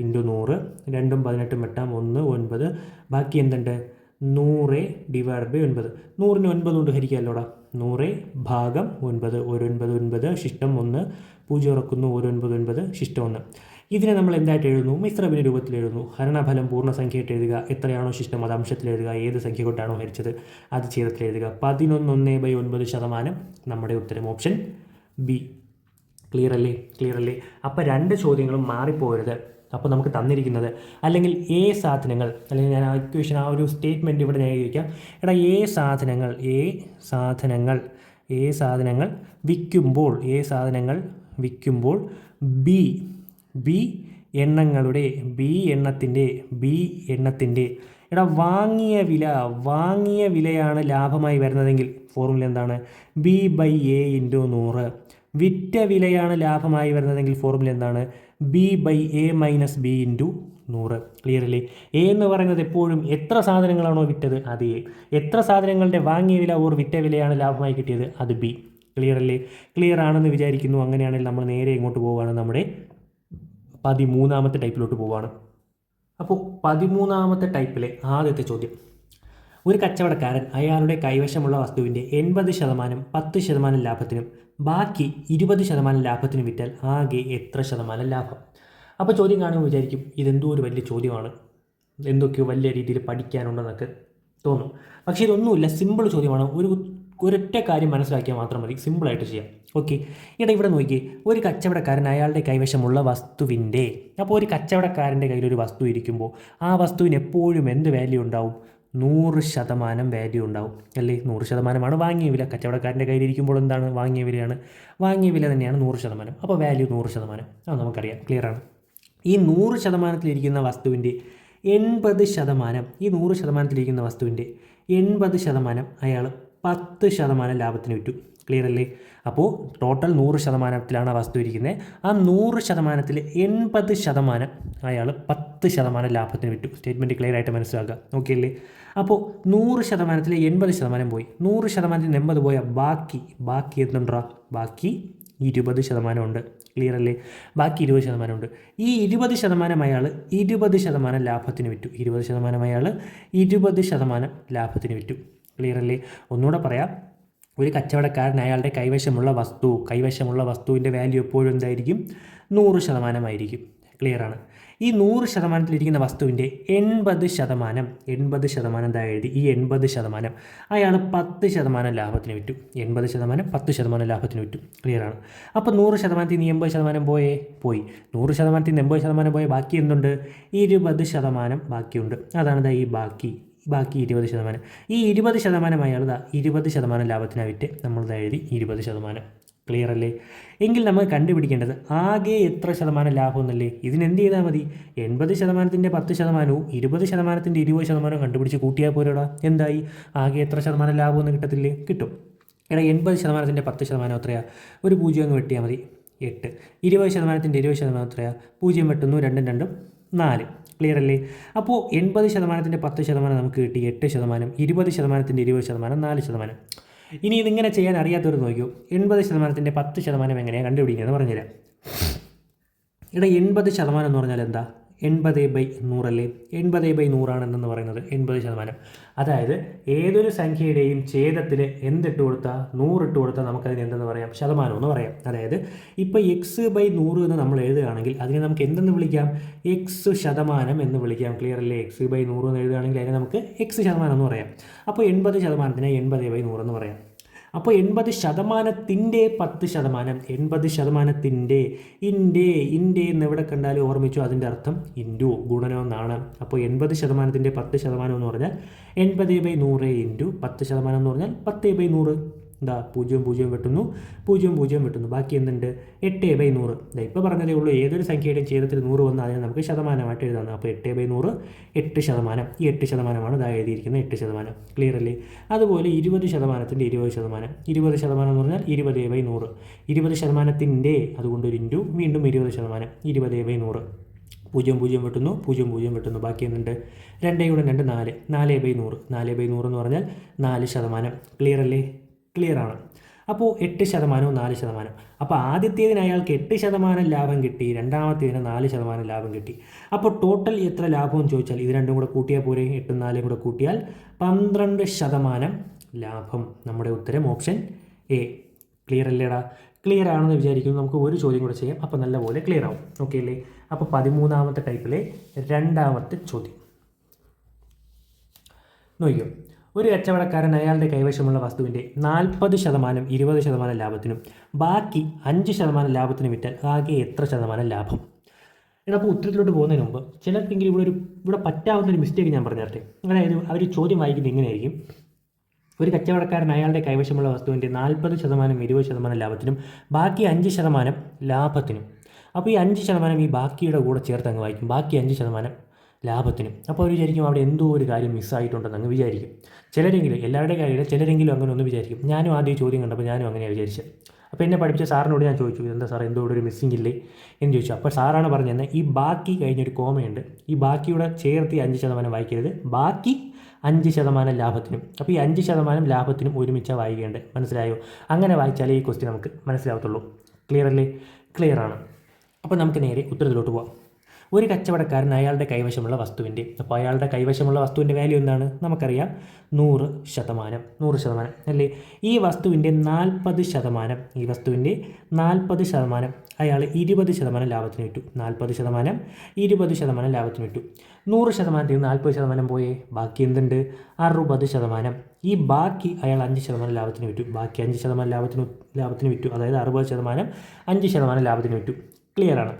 ഇൻറ്റു 100. 2ഉം 18ഉം വെട്ടാം, 1 9. ബാക്കി എന്തുണ്ട്? 100 ഡിവൈഡ് ബൈ 9. 100ന് 9 കൊണ്ട് ഹരിക്കാമല്ലോടാ. 100 ഭാഗം 9. 1 9 9 ശിഷ്ടം 1. 0 ഇറക്കുന്നു. 1 9 9 ശിഷ്ടം 1. ഇതിനെ നമ്മൾ എന്തായിട്ട് എഴുതുന്നു? മിശ്രഭിന്ന രൂപത്തിൽ എഴുതുന്നു. ഹരണഫലം പൂർണ്ണസംഖ്യയായിട്ട് എഴുതുക. എത്രയാണോ ശിഷ്ടം അത് അംശത്തിൽ എഴുതുക. ഏത് സംഖ്യ കൊണ്ടാണോ ഹരിച്ചത് അത് ഛേദത്തിൽ എഴുതുക. 11/9 നമ്മുടെ ഉത്തരം ഓപ്ഷൻ ബി. ക്ലിയർ അല്ലേ? അപ്പോൾ 2 ചോദ്യങ്ങളും മാറിപ്പോകരുത്. അപ്പോൾ നമുക്ക് തന്നിരിക്കുന്നത് അല്ലെങ്കിൽ എ സാധനങ്ങൾ, അല്ലെങ്കിൽ ഞാൻ ആ ഇക്വേഷൻ ആ ഒരു സ്റ്റേറ്റ്മെൻറ്റ് ഇവിടെ ഞാൻ എഴുതിക്കാം. എടാ എ സാധനങ്ങൾ വിൽക്കുമ്പോൾ ബി എണ്ണത്തിൻ്റെ എടാ വാങ്ങിയ വിലയാണ് ലാഭമായി വരുന്നതെങ്കിൽ ഫോർമുല എന്താണ്? B/A/100. വിറ്റ വിലയാണ് ലാഭമായി വരുന്നതെങ്കിൽ ഫോർമുല എന്താണ്? B/A-B/100. ക്ലിയർ അല്ലേ? എ എന്ന് പറയുന്നത് എപ്പോഴും എത്ര സാധനങ്ങളാണോ വിറ്റത് അത് എ, എത്ര സാധനങ്ങളുടെ വാങ്ങിയ വില ഓർ വിറ്റ വിലയാണ് ലാഭമായി കിട്ടിയത് അത് ബി. ക്ലിയർ അല്ലേ? ക്ലിയർ ആണെന്ന് വിചാരിക്കുന്നു. അങ്ങനെയാണെങ്കിൽ നമ്മൾ നേരെ ഇങ്ങോട്ട് പോവുകയാണ്, നമ്മുടെ 13ാമത്തെ ടൈപ്പിലോട്ട് പോവുകയാണ്. അപ്പോൾ 13ാമത്തെ ടൈപ്പിലെ ആദ്യത്തെ ചോദ്യം. ഒരു കച്ചവടക്കാരൻ അയാളുടെ കൈവശമുള്ള വസ്തുവിൻ്റെ 80% 10% ലാഭത്തിനും ബാക്കി 20% ലാഭത്തിനും വിറ്റാൽ ആകെ എത്ര ശതമാനം ലാഭം? അപ്പോൾ ചോദ്യം കാണുമ്പോൾ വിചാരിക്കും ഇതെന്തോ ഒരു വലിയ ചോദ്യമാണ്, എന്തൊക്കെയോ വലിയ രീതിയിൽ പഠിക്കാനുണ്ടെന്നൊക്കെ തോന്നും. പക്ഷേ ഇതൊന്നുമില്ല, സിമ്പിൾ ചോദ്യമാണ്. ഒരൊറ്റ കാര്യം മനസ്സിലാക്കിയാൽ മാത്രം മതി, സിമ്പിളായിട്ട് ചെയ്യാം. ഓക്കെ, ഇവിടെ നോക്കി. ഒരു കച്ചവടക്കാരൻ അയാളുടെ കൈവശമുള്ള വസ്തുവിൻ്റെ, അപ്പോൾ ഒരു കച്ചവടക്കാരൻ്റെ കയ്യിലൊരു വസ്തു ഇരിക്കുമ്പോൾ ആ വസ്തുവിന് എപ്പോഴും എന്ത് വാല്യൂ ഉണ്ടാവും? 100% വാല്യൂ ഉണ്ടാവും അല്ലേ? 100%മാണ് വാങ്ങിയ വില. കച്ചവടക്കാരൻ്റെ കയ്യിലിരിക്കുമ്പോൾ എന്താണ്? വാങ്ങിയ വിലയാണ്. വാങ്ങിയ വില തന്നെയാണ് 100%. അപ്പോൾ വാല്യൂ 100%. അത് നമുക്കറിയാം, ക്ലിയറാണ്. ഈ 100%-ലിരിക്കുന്ന വസ്തുവിൻ്റെ 80%, ഈ 100%-ലിരിക്കുന്ന വസ്തുവിൻ്റെ 80% അയാൾ 10% ലാഭത്തിന് വിറ്റു. ക്ലിയർ അല്ലേ? അപ്പോൾ ടോട്ടൽ 100%ത്തിലാണ് ആ വസ്തു ഇരിക്കുന്നത്. ആ 100%-ൽ 80% അയാൾ 10% ലാഭത്തിന് വിറ്റു. സ്റ്റേറ്റ്മെൻറ്റ് ക്ലിയർ ആയിട്ട് മനസ്സിലാക്കുക. ഓക്കെ അല്ലേ? അപ്പോൾ 100%-ൽ 80% പോയി, 100%-ൽ 80 പോയാൽ ബാക്കി എന്തുണ്ടാ? ബാക്കി 20% ഉണ്ട്. ക്ലിയർ അല്ലേ? ബാക്കി 20% ഉണ്ട്. ഈ 20% അയാൾ 20% ലാഭത്തിന് വിറ്റു. 20% അയാൾ 20% ലാഭത്തിന് വിറ്റു. ക്ലിയർ അല്ലേ? ഒന്നുകൂടെ പറയാം. ഒരു കച്ചവടക്കാരൻ അയാളുടെ കൈവശമുള്ള വസ്തുവിൻ്റെ വാല്യൂ എപ്പോഴും എന്തായിരിക്കും? 100% ആയിരിക്കും. ക്ലിയറാണ്. ഈ 100%-ലിരിക്കുന്ന വസ്തുവിൻ്റെ 80% എന്താ എഴുതി? ഈ 80% അയാൾ 10% ലാഭത്തിന് വിറ്റു. 80% 10% ലാഭത്തിന് വിറ്റു. ക്ലിയറാണ്. അപ്പോൾ 100%-ൽ നിന്ന് 80% പോയി. 100%-ൽ നിന്ന് 80% പോയ ബാക്കി എന്തുണ്ട്? 20% ബാക്കിയുണ്ട്. അതാണ് ഈ ബാക്കി 20%. ഈ 20% അയാൾ 20% ലാഭത്തിനാണ് വിറ്റ്. നമ്മളിത് എഴുതി 20%. ക്ലിയർ അല്ലേ? എങ്കിൽ നമ്മൾ കണ്ടുപിടിക്കേണ്ടത് ആകെ എത്ര ശതമാനം ലാഭം എന്നല്ലേ. ഇതിനെന്ത് ചെയ്താൽ മതി? 80%-ൻ്റെ 10%വും 20%-ൻ്റെ 20% കണ്ടുപിടിച്ച് കൂട്ടിയാൽ പോലെടാ. എന്തായി? ആകെ എത്ര ശതമാനം ലാഭം എന്ന് കിട്ടത്തില്ലേ? കിട്ടും. എടാ 80%-ൻ്റെ 10% എത്രയാണ്? ഒരു 0 അങ്ങ് വെട്ടിയാൽ മതി, 8. 20%-ൻ്റെ 20% എത്രയാണ്? 0 വെട്ടുന്നു, 2 2 4. ക്ലിയർ അല്ലേ? അപ്പോൾ 80%-ൻ്റെ 10% നമുക്ക് കിട്ടി 8%, 20%-ൻ്റെ 20% 4%. ഇനി ഇതിങ്ങനെ ചെയ്യാൻ അറിയാത്തവർ നോക്കിയോ. 80%-ൻ്റെ 10% എങ്ങനെയാണ് കണ്ടുപിടിക്കുന്നത് പറഞ്ഞുതരാം. ഇവിടെ 80% എന്ന് പറഞ്ഞാൽ എന്താ? 80/100 അല്ലേ? 80/100 ആണെന്ന് പറയുന്നത് 80%. അതായത് ഏതൊരു സംഖ്യയുടെയും ഛേദത്തിൽ എന്തിട്ട് കൊടുത്താൽ 100 ഇട്ട് കൊടുത്താൽ നമുക്കതിന് എന്തെന്ന് പറയാം? ശതമാനം എന്ന് പറയാം. അതായത് ഇപ്പോൾ x/100 എന്ന് നമ്മൾ എഴുതുകയാണെങ്കിൽ അതിനെ നമുക്ക് എന്തെന്ന് വിളിക്കാം? x% എന്ന് വിളിക്കാം. ക്ലിയർ അല്ലേ? x/100 എന്ന് എഴുതുകയാണെങ്കിൽ അതിനെ നമുക്ക് x% എന്ന് പറയാം. അപ്പോൾ 80%-നെ 80/100 എന്ന് പറയാം. അപ്പോൾ 80%-ൻ്റെ 10%, 80%-ൻ്റെ ഇൻ്റെ എന്ന് എവിടെ കണ്ടാലും ഓർമ്മിച്ചു, അതിൻ്റെ അർത്ഥം ഇൻറ്റു ഗുണനം എന്നാണ്. അപ്പോൾ 80%-ൻ്റെ 10% എന്ന് പറഞ്ഞാൽ 80/100 ഇൻറ്റു 10% എന്ന് പറഞ്ഞാൽ 10/100. എന്താ? 0 0 വെട്ടുന്നു, 0 0 വെട്ടുന്നു. ബാക്കി എന്തുണ്ട്? 8/100. ഇപ്പോൾ പറഞ്ഞതേ ഉള്ളൂ. ഏതൊരു സംഖ്യയുടെയും ഛേദത്തിൽ 100 വന്നാൽ അതിനെ നമുക്ക് ശതമാനമായിട്ട് എഴുതാം. അപ്പോൾ 8/100 8%. ഈ 8%-മാണ് ഇതാ എഴുതിയിരിക്കുന്നത് 8%. ക്ലിയർ അല്ലേ? അതുപോലെ 20%-ൻ്റെ 20%. 20% എന്ന് പറഞ്ഞാൽ 20/100. 20%-ൻ്റെ അതുകൊണ്ട് ഒരു ഇൻറ്റു വീണ്ടും 20%. 20/100. 0 0 വെട്ടുന്നു, 0 0 വെട്ടുന്നു. ബാക്കി എന്തുണ്ട്? 2 × 2 4. 4/100. 4/100 എന്ന് പറഞ്ഞാൽ 4%. ക്ലിയർ അല്ലേ? ക്ലിയർ ആണ്. അപ്പോൾ 8%-വും 4%. അപ്പോൾ ആദ്യത്തേതിന് അയാൾക്ക് 8% ലാഭം കിട്ടി, രണ്ടാമത്തേതിന് 4% ലാഭം കിട്ടി. അപ്പോൾ ടോട്ടൽ എത്ര ലാഭം എന്ന് ചോദിച്ചാൽ ഇത് രണ്ടും കൂടെ കൂട്ടിയാൽ പോരെ? 8ഉം 4ഉം കൂടെ കൂട്ടിയാൽ 12% ലാഭം. നമ്മുടെ ഉത്തരം ഓപ്ഷൻ എ. ക്ലിയർ അല്ലേടാ? ക്ലിയർ ആണെന്ന് വിചാരിക്കുന്നു. നമുക്ക് ഒരു ചോദ്യം കൂടെ ചെയ്യാം, അപ്പോൾ നല്ലപോലെ ക്ലിയർ ആവും. ഓക്കെ അല്ലേ? അപ്പോൾ 13ാമത്തെ ടൈപ്പിലെ രണ്ടാമത്തെ ചോദ്യം നോക്കിയോ. ഒരു കച്ചവടക്കാരൻ അയാളുടെ കൈവശമുള്ള വസ്തുവിൻ്റെ 40% 20% ലാഭത്തിനും ബാക്കി 5% ലാഭത്തിനും വിറ്റാൽ ആകെ എത്ര ശതമാനം ലാഭം? എടാ, അപ്പോൾ ഉത്തരത്തിലോട്ട് പോകുന്നതിന് മുമ്പ് ചിലർക്കെങ്കിലും ഇവിടെ പറ്റാവുന്നൊരു മിസ്റ്റേക്ക് ഞാൻ പറഞ്ഞു തരട്ടെ. അതായത് അവർ ചോദ്യം വായിക്കുന്നത് ഇങ്ങനെയായിരിക്കും: ഒരു കച്ചവടക്കാരൻ അയാളുടെ കൈവശമുള്ള വസ്തുവിൻ്റെ 40% 20% ലാഭത്തിനും ബാക്കി 5% ലാഭത്തിനും. അപ്പോൾ ഈ 5% ഈ ബാക്കിയുടെ കൂടെ ചേർത്ത് അങ്ങ് വായിക്കും, ബാക്കി 5% ലാഭത്തിനും. അപ്പോൾ അവർ വിചാരിക്കും അവിടെ എന്തോ ഒരു കാര്യം മിസ്സായിട്ടുണ്ടെന്ന് അങ്ങ് വിചാരിക്കും. ചിലരെങ്കിലും, എല്ലാവരുടെയും കാര്യമില്ല, ചിലരെങ്കിലും അങ്ങനെ ഒന്ന് വിചാരിക്കും. ഞാനും ആദ്യം ഈ ചോദ്യം കണ്ടപ്പോൾ ഞാനും അങ്ങനെയാണ് വിചാരിച്ചത്. അപ്പോൾ എന്നെ പഠിപ്പിച്ച സാറിനോട് ഞാൻ ചോദിച്ചു, എന്താ സാർ എന്തോ ഒരു മിസ്സിംഗ് ഇല്ലേ എന്ന് ചോദിച്ചു. അപ്പോൾ സാറാണ് പറഞ്ഞത് ഈ ബാക്കി കഴിഞ്ഞൊരു കോമയുണ്ട്, ഈ ബാക്കിയുടെ ചേർത്ത് 5% വായിക്കരുത്, ബാക്കി 5% ലാഭത്തിനും. അപ്പോൾ ഈ 5% ലാഭത്തിനും ഒരുമിച്ചാണ് വായിക്കേണ്ടത്. മനസ്സിലായോ? അങ്ങനെ വായിച്ചാലേ ഈ ക്വസ്റ്റ്യൻ നമുക്ക് മനസ്സിലാവത്തുള്ളൂ. ക്ലിയർ അല്ലേ? ക്ലിയർ ആണ്. അപ്പോൾ നമുക്ക് നേരെ ഉത്തരത്തിലോട്ട് പോകാം. ഒരു കച്ചവടക്കാരൻ അയാളുടെ കൈവശമുള്ള വസ്തുവിൻ്റെ, അപ്പോൾ അയാളുടെ കൈവശമുള്ള വസ്തുവിൻ്റെ വാല്യൂ എന്താണ്? നമുക്കറിയാം, 100% അല്ലേ? ഈ വസ്തുവിൻ്റെ 40%, ഈ വസ്തുവിൻ്റെ 40% അയാൾ 20% ലാഭത്തിന് വിറ്റു. 40% 20% ലാഭത്തിന് വിറ്റു. 100%-ൽ 40% പോയേ, ബാക്കി എന്തുണ്ട്? 60%. ഈ ബാക്കി അയാൾ 5% ലാഭത്തിന് വിറ്റു. ബാക്കി 5% ലാഭത്തിന് വിറ്റു. അതായത് 60% 5% ലാഭത്തിന് വിറ്റു. ക്ലിയർ ആണ്.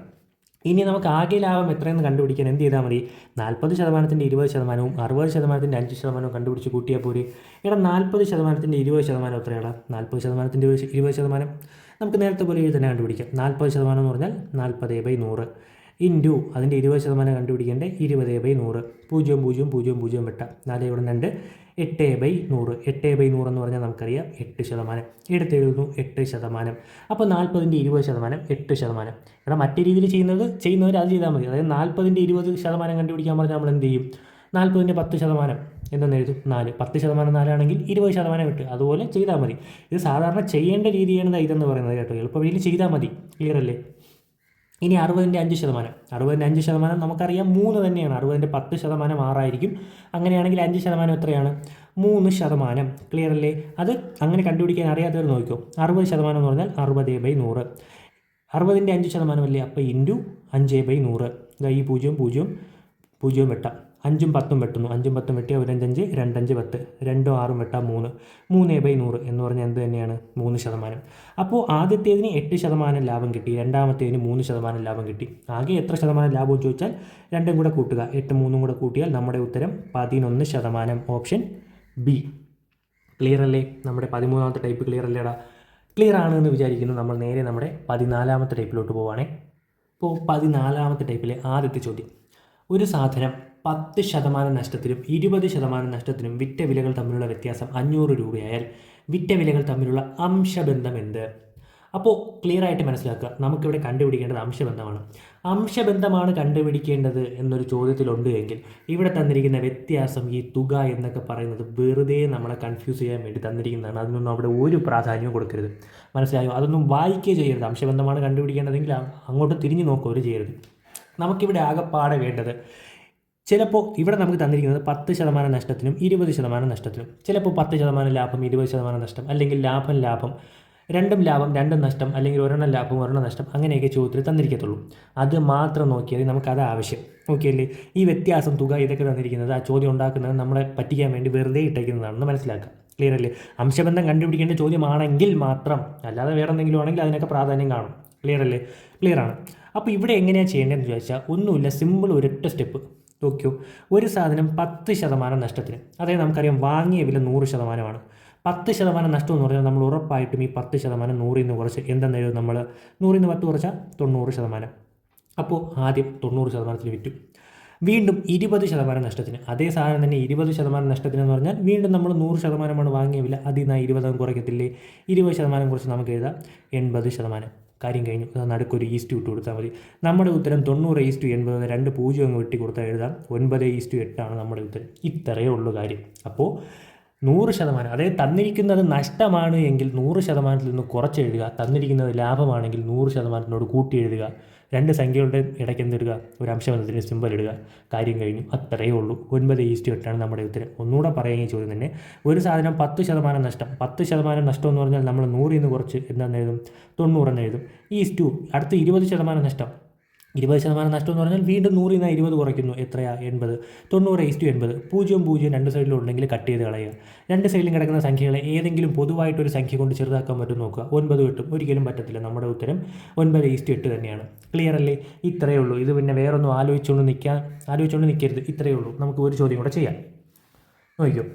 ഇനി നമുക്ക് ആകെ ലാഭം എത്രയെന്ന് കണ്ടുപിടിക്കാൻ എന്ത് ചെയ്താൽ മതി? 40%-ൻ്റെ 20%വും 60%-ൻ്റെ 5%വും കണ്ടുപിടിച്ച് കൂട്ടിയാൽ പോരെ. എടാ, 40%-ൻ്റെ 20% എത്രയാണ്? 40%-ൻ്റെ 20% നമുക്ക് നേരത്തെ പോലെ തന്നെ കണ്ടുപിടിക്കാം. 40% എന്ന് പറഞ്ഞാൽ 40/100. ഇൻറ്റു അതിൻ്റെ 20% കണ്ടുപിടിക്കേണ്ടത് 20/100 0,0,0,0 വെട്ടാം 4 8/100 8/100 എന്ന് പറഞ്ഞാൽ നമുക്കറിയാം 8%. എടുത്തെഴുതുന്നു 8%. അപ്പോൾ 40ൻ്റെ 20% 8%. ഇവിടെ മറ്റു രീതിയിൽ ചെയ്യുന്നവർ അത് ചെയ്താൽ മതി. അതായത് 40ൻ്റെ 20% കണ്ടുപിടിക്കാൻ പറഞ്ഞാൽ നമ്മൾ എന്ത് ചെയ്യും? 40ൻ്റെ 10% എന്തെന്ന് എഴുതും? 4. 10% 4 20% വിട്ട് അതുപോലെ ചെയ്താൽ മതി. ഇത് സാധാരണ ചെയ്യേണ്ട രീതിയാണ് ഇതെന്ന് പറയുന്നത് കേട്ടോ. എളുപ്പവഴിയിൽ ചെയ്താൽ മതി. ക്ലിയർ അല്ലേ? ഇനി 60ൻ്റെ 5%. 60ൻ്റെ 5% നമുക്കറിയാം 3 തന്നെയാണ്. 60ൻ്റെ 10% 6 ആയിരിക്കും. അങ്ങനെയാണെങ്കിൽ 5% എത്രയാണ്? 3%. ക്ലിയർ അല്ലേ? അത് അങ്ങനെ കണ്ടുപിടിക്കാൻ അറിയാത്തവർ നോക്കിക്കോ. 60% എന്ന് പറഞ്ഞാൽ 60/100. 60ൻ്റെ 5% അല്ലേ? അപ്പോൾ ഇൻറ്റു 5/100. ഈ 0,0,0 വെട്ടാം. 5ഉം 10ഉം വെട്ടുന്നു. 5ഉം 10ഉം വെട്ടിയാൽ 1 5 2 5 10 2ഉം 6ഉം വെട്ടാം 3 3/100 എന്ന് പറഞ്ഞാൽ എന്ത് തന്നെയാണ്? 3%. അപ്പോൾ ആദ്യത്തേതിന് 8% ലാഭം കിട്ടി, രണ്ടാമത്തേതിന് 3% ലാഭം കിട്ടി. ആകെ എത്ര ശതമാനം ലാഭം ചോദിച്ചാൽ 2ഉം കൂടെ കൂട്ടുക. 8 3ഉം കൂടെ കൂട്ടിയാൽ നമ്മുടെ ഉത്തരം 11%. Option B. ക്ലിയർ അല്ലേ? നമ്മുടെ 13ാമത്തെ ടൈപ്പ് ക്ലിയർ അല്ലേടാ? ക്ലിയർ ആണെന്ന് വിചാരിക്കുന്നു. നമ്മൾ നേരെ നമ്മുടെ 14ാമത്തെ ടൈപ്പിലോട്ട് പോവുകയാണേ. ഇപ്പോൾ 14ാമത്തെ ടൈപ്പിലെ ആദ്യത്തെ ചോദ്യം. ഒരു സാധനം 10% നഷ്ടത്തിലും 20% നഷ്ടത്തിലും വിറ്റ വിലകൾ തമ്മിലുള്ള വ്യത്യാസം 500 രൂപയായാൽ വിറ്റ വിലകൾ തമ്മിലുള്ള അംശബന്ധം എന്ത്? അപ്പോൾ ക്ലിയർ ആയിട്ട് മനസ്സിലാക്കുക. നമുക്കിവിടെ കണ്ടുപിടിക്കേണ്ടത് അംശബന്ധമാണ്. അംശബന്ധമാണ് കണ്ടുപിടിക്കേണ്ടത് എന്നൊരു ചോദ്യത്തിലുണ്ട് എങ്കിൽ ഇവിടെ തന്നിരിക്കുന്ന വ്യത്യാസം, ഈ തുക എന്നൊക്കെ പറയുന്നത് വെറുതെ നമ്മളെ കൺഫ്യൂസ് ചെയ്യാൻ വേണ്ടി തന്നിരിക്കുന്നതാണ്. അതിനൊന്നും അവിടെ ഒരു പ്രാധാന്യവും കൊടുക്കരുത്. മനസ്സിലായോ? അതൊന്നും വായിക്കുകയോ ചെയ്യരുത്. അംശബന്ധമാണ് കണ്ടുപിടിക്കേണ്ടതെങ്കിൽ അങ്ങോട്ട് തിരിഞ്ഞു നോക്കുകയോ ചെയ്യരുത്. നമുക്കിവിടെ ആകെപ്പാടെ വേണ്ടത്, ചിലപ്പോൾ ഇവിടെ നമുക്ക് തന്നിരിക്കുന്നത് 10% നഷ്ടത്തിനും 20% നഷ്ടത്തിനും, ചിലപ്പോൾ 10% ലാഭം 20% നഷ്ടം, അല്ലെങ്കിൽ ലാഭം രണ്ടും ലാഭം രണ്ടും നഷ്ടം, അല്ലെങ്കിൽ ഒരെണ്ണം ലാഭം ഒരെണ്ണം നഷ്ടം, അങ്ങനെയൊക്കെ ചോദ്യത്തിൽ തന്നിരിക്കത്തുള്ളൂ. അത് മാത്രം നോക്കിയാൽ നമുക്കത് ആവശ്യം. ഓക്കെ അല്ലേ? ഈ വ്യത്യാസം, തുക, ഇതൊക്കെ തന്നിരിക്കുന്നത് ആ ചോദ്യം ഉണ്ടാക്കുന്നത് നമ്മളെ പറ്റിക്കാൻ വേണ്ടി വെറുതെ ഇട്ടേക്കുന്നതാണെന്ന് മനസ്സിലാക്കുക. ക്ലിയർ അല്ലേ? അംശബന്ധം കണ്ടുപിടിക്കേണ്ട ചോദ്യമാണെങ്കിൽ മാത്രം, അല്ലാതെ വേറെ എന്തെങ്കിലും ആണെങ്കിൽ അതിനൊക്കെ പ്രാധാന്യം കാണും. ക്ലിയർ അല്ലേ? ക്ലിയർ ആണ്. അപ്പോൾ ഇവിടെ എങ്ങനെയാണ് ചെയ്യേണ്ടതെന്ന് ചോദിച്ചാൽ ഒന്നുമില്ല, സിമ്പിൾ ഒരൊറ്റ സ്റ്റെപ്പ് നോക്കിയോ. ഒരു സാധനം 10% നഷ്ടത്തിന്, അതായത് നമുക്കറിയാം വാങ്ങിയ വില 100%. 10% നഷ്ടം എന്ന് പറഞ്ഞാൽ നമ്മൾ ഉറപ്പായിട്ടും ഈ 10% 100ൽ നിന്ന് കുറച്ച് എന്തെന്ന് എഴുതും? നമ്മൾ 100ൽ നിന്ന് 10 കുറച്ചാൽ 90%. അപ്പോൾ ആദ്യം 90% വിറ്റു. വീണ്ടും 20% നഷ്ടത്തിന്, അതേ സാധനം തന്നെ 20% നഷ്ടത്തിന് എന്ന് പറഞ്ഞാൽ വീണ്ടും നമ്മൾ 100%മാണ് വാങ്ങിയ വില, അതിൽ നിന്ന് 20 കുറയ്ക്കത്തില്ലേ? 20% കുറച്ച് നമുക്ക് എഴുതാം 80%. കാര്യം കഴിഞ്ഞു. നടുക്കൊരു ഈസ്റ്റ് ഇട്ട് കൊടുത്താൽ മതി. നമ്മുടെ ഉത്തരം 90/80. 2 0 അങ്ങ് വെട്ടി കൊടുത്താൽ എഴുതാം 9/8 നമ്മുടെ ഉത്തരം. ഇത്രയേ ഉള്ളൂ കാര്യം. അപ്പോൾ 100%, അതായത് തന്നിരിക്കുന്നത് നഷ്ടമാണ് എങ്കിൽ 100%ൽ നിന്ന് കുറച്ചെഴുതുക, തന്നിരിക്കുന്നത് ലാഭമാണെങ്കിൽ 100%നോട് കൂട്ടി എഴുതുക. രണ്ട് സംഖ്യകളുടെ ഇടയ്ക്ക് എന്തിടുക? ഒരു അംശബന്ധത്തിന് സിമ്പൽ ഇടുക. കാര്യം കഴിഞ്ഞു. അത്രയേ ഉള്ളൂ. 9/8 നമ്മുടെ ഉത്തരം. ഒന്നുകൂടെ പറയുകയും ചോദ്യം തന്നെ. ഒരു സാധനം 10% നഷ്ടം. 10% നഷ്ടം എന്ന് പറഞ്ഞാൽ നമ്മൾ 100ൽ നിന്ന് കുറച്ച് എന്താണെന്ന് എഴുതും? 90 എന്ന് എഴുതും. ഈസ്റ്റു അടുത്ത് 20% നഷ്ടം. 20% നഷ്ടം എന്ന് പറഞ്ഞാൽ വീണ്ടും 100ൽ നിന്ന് 20 കുറയ്ക്കുന്നു. എത്രയാ? 80. 90/80. 0 0 രണ്ട് സൈഡിലും ഉണ്ടെങ്കിൽ കട്ട് ചെയ്ത് കളയുക. രണ്ട് സൈഡിലും കിടക്കുന്ന സംഖ്യകളെ ഏതെങ്കിലും പൊതുവായിട്ടൊരു സംഖ്യ കൊണ്ട് ചെറുതാക്കാൻ പറ്റും നോക്കുക. 9 കിട്ടും. ഒരിക്കലും പറ്റത്തില്ല. നമ്മുടെ ഉത്തരം 9/8 തന്നെയാണ്. ക്ലിയർ അല്ലേ? ഇത്രയേ ഉള്ളൂ. ഇത് പിന്നെ വേറൊന്നും ആലോചിച്ചുകൊണ്ട് നിൽക്കരുത്. ഇത്രയേ ഉള്ളൂ. നമുക്ക് ഒരു ചോദ്യം കൂടെ ചെയ്യാം. നോക്കിക്കോ.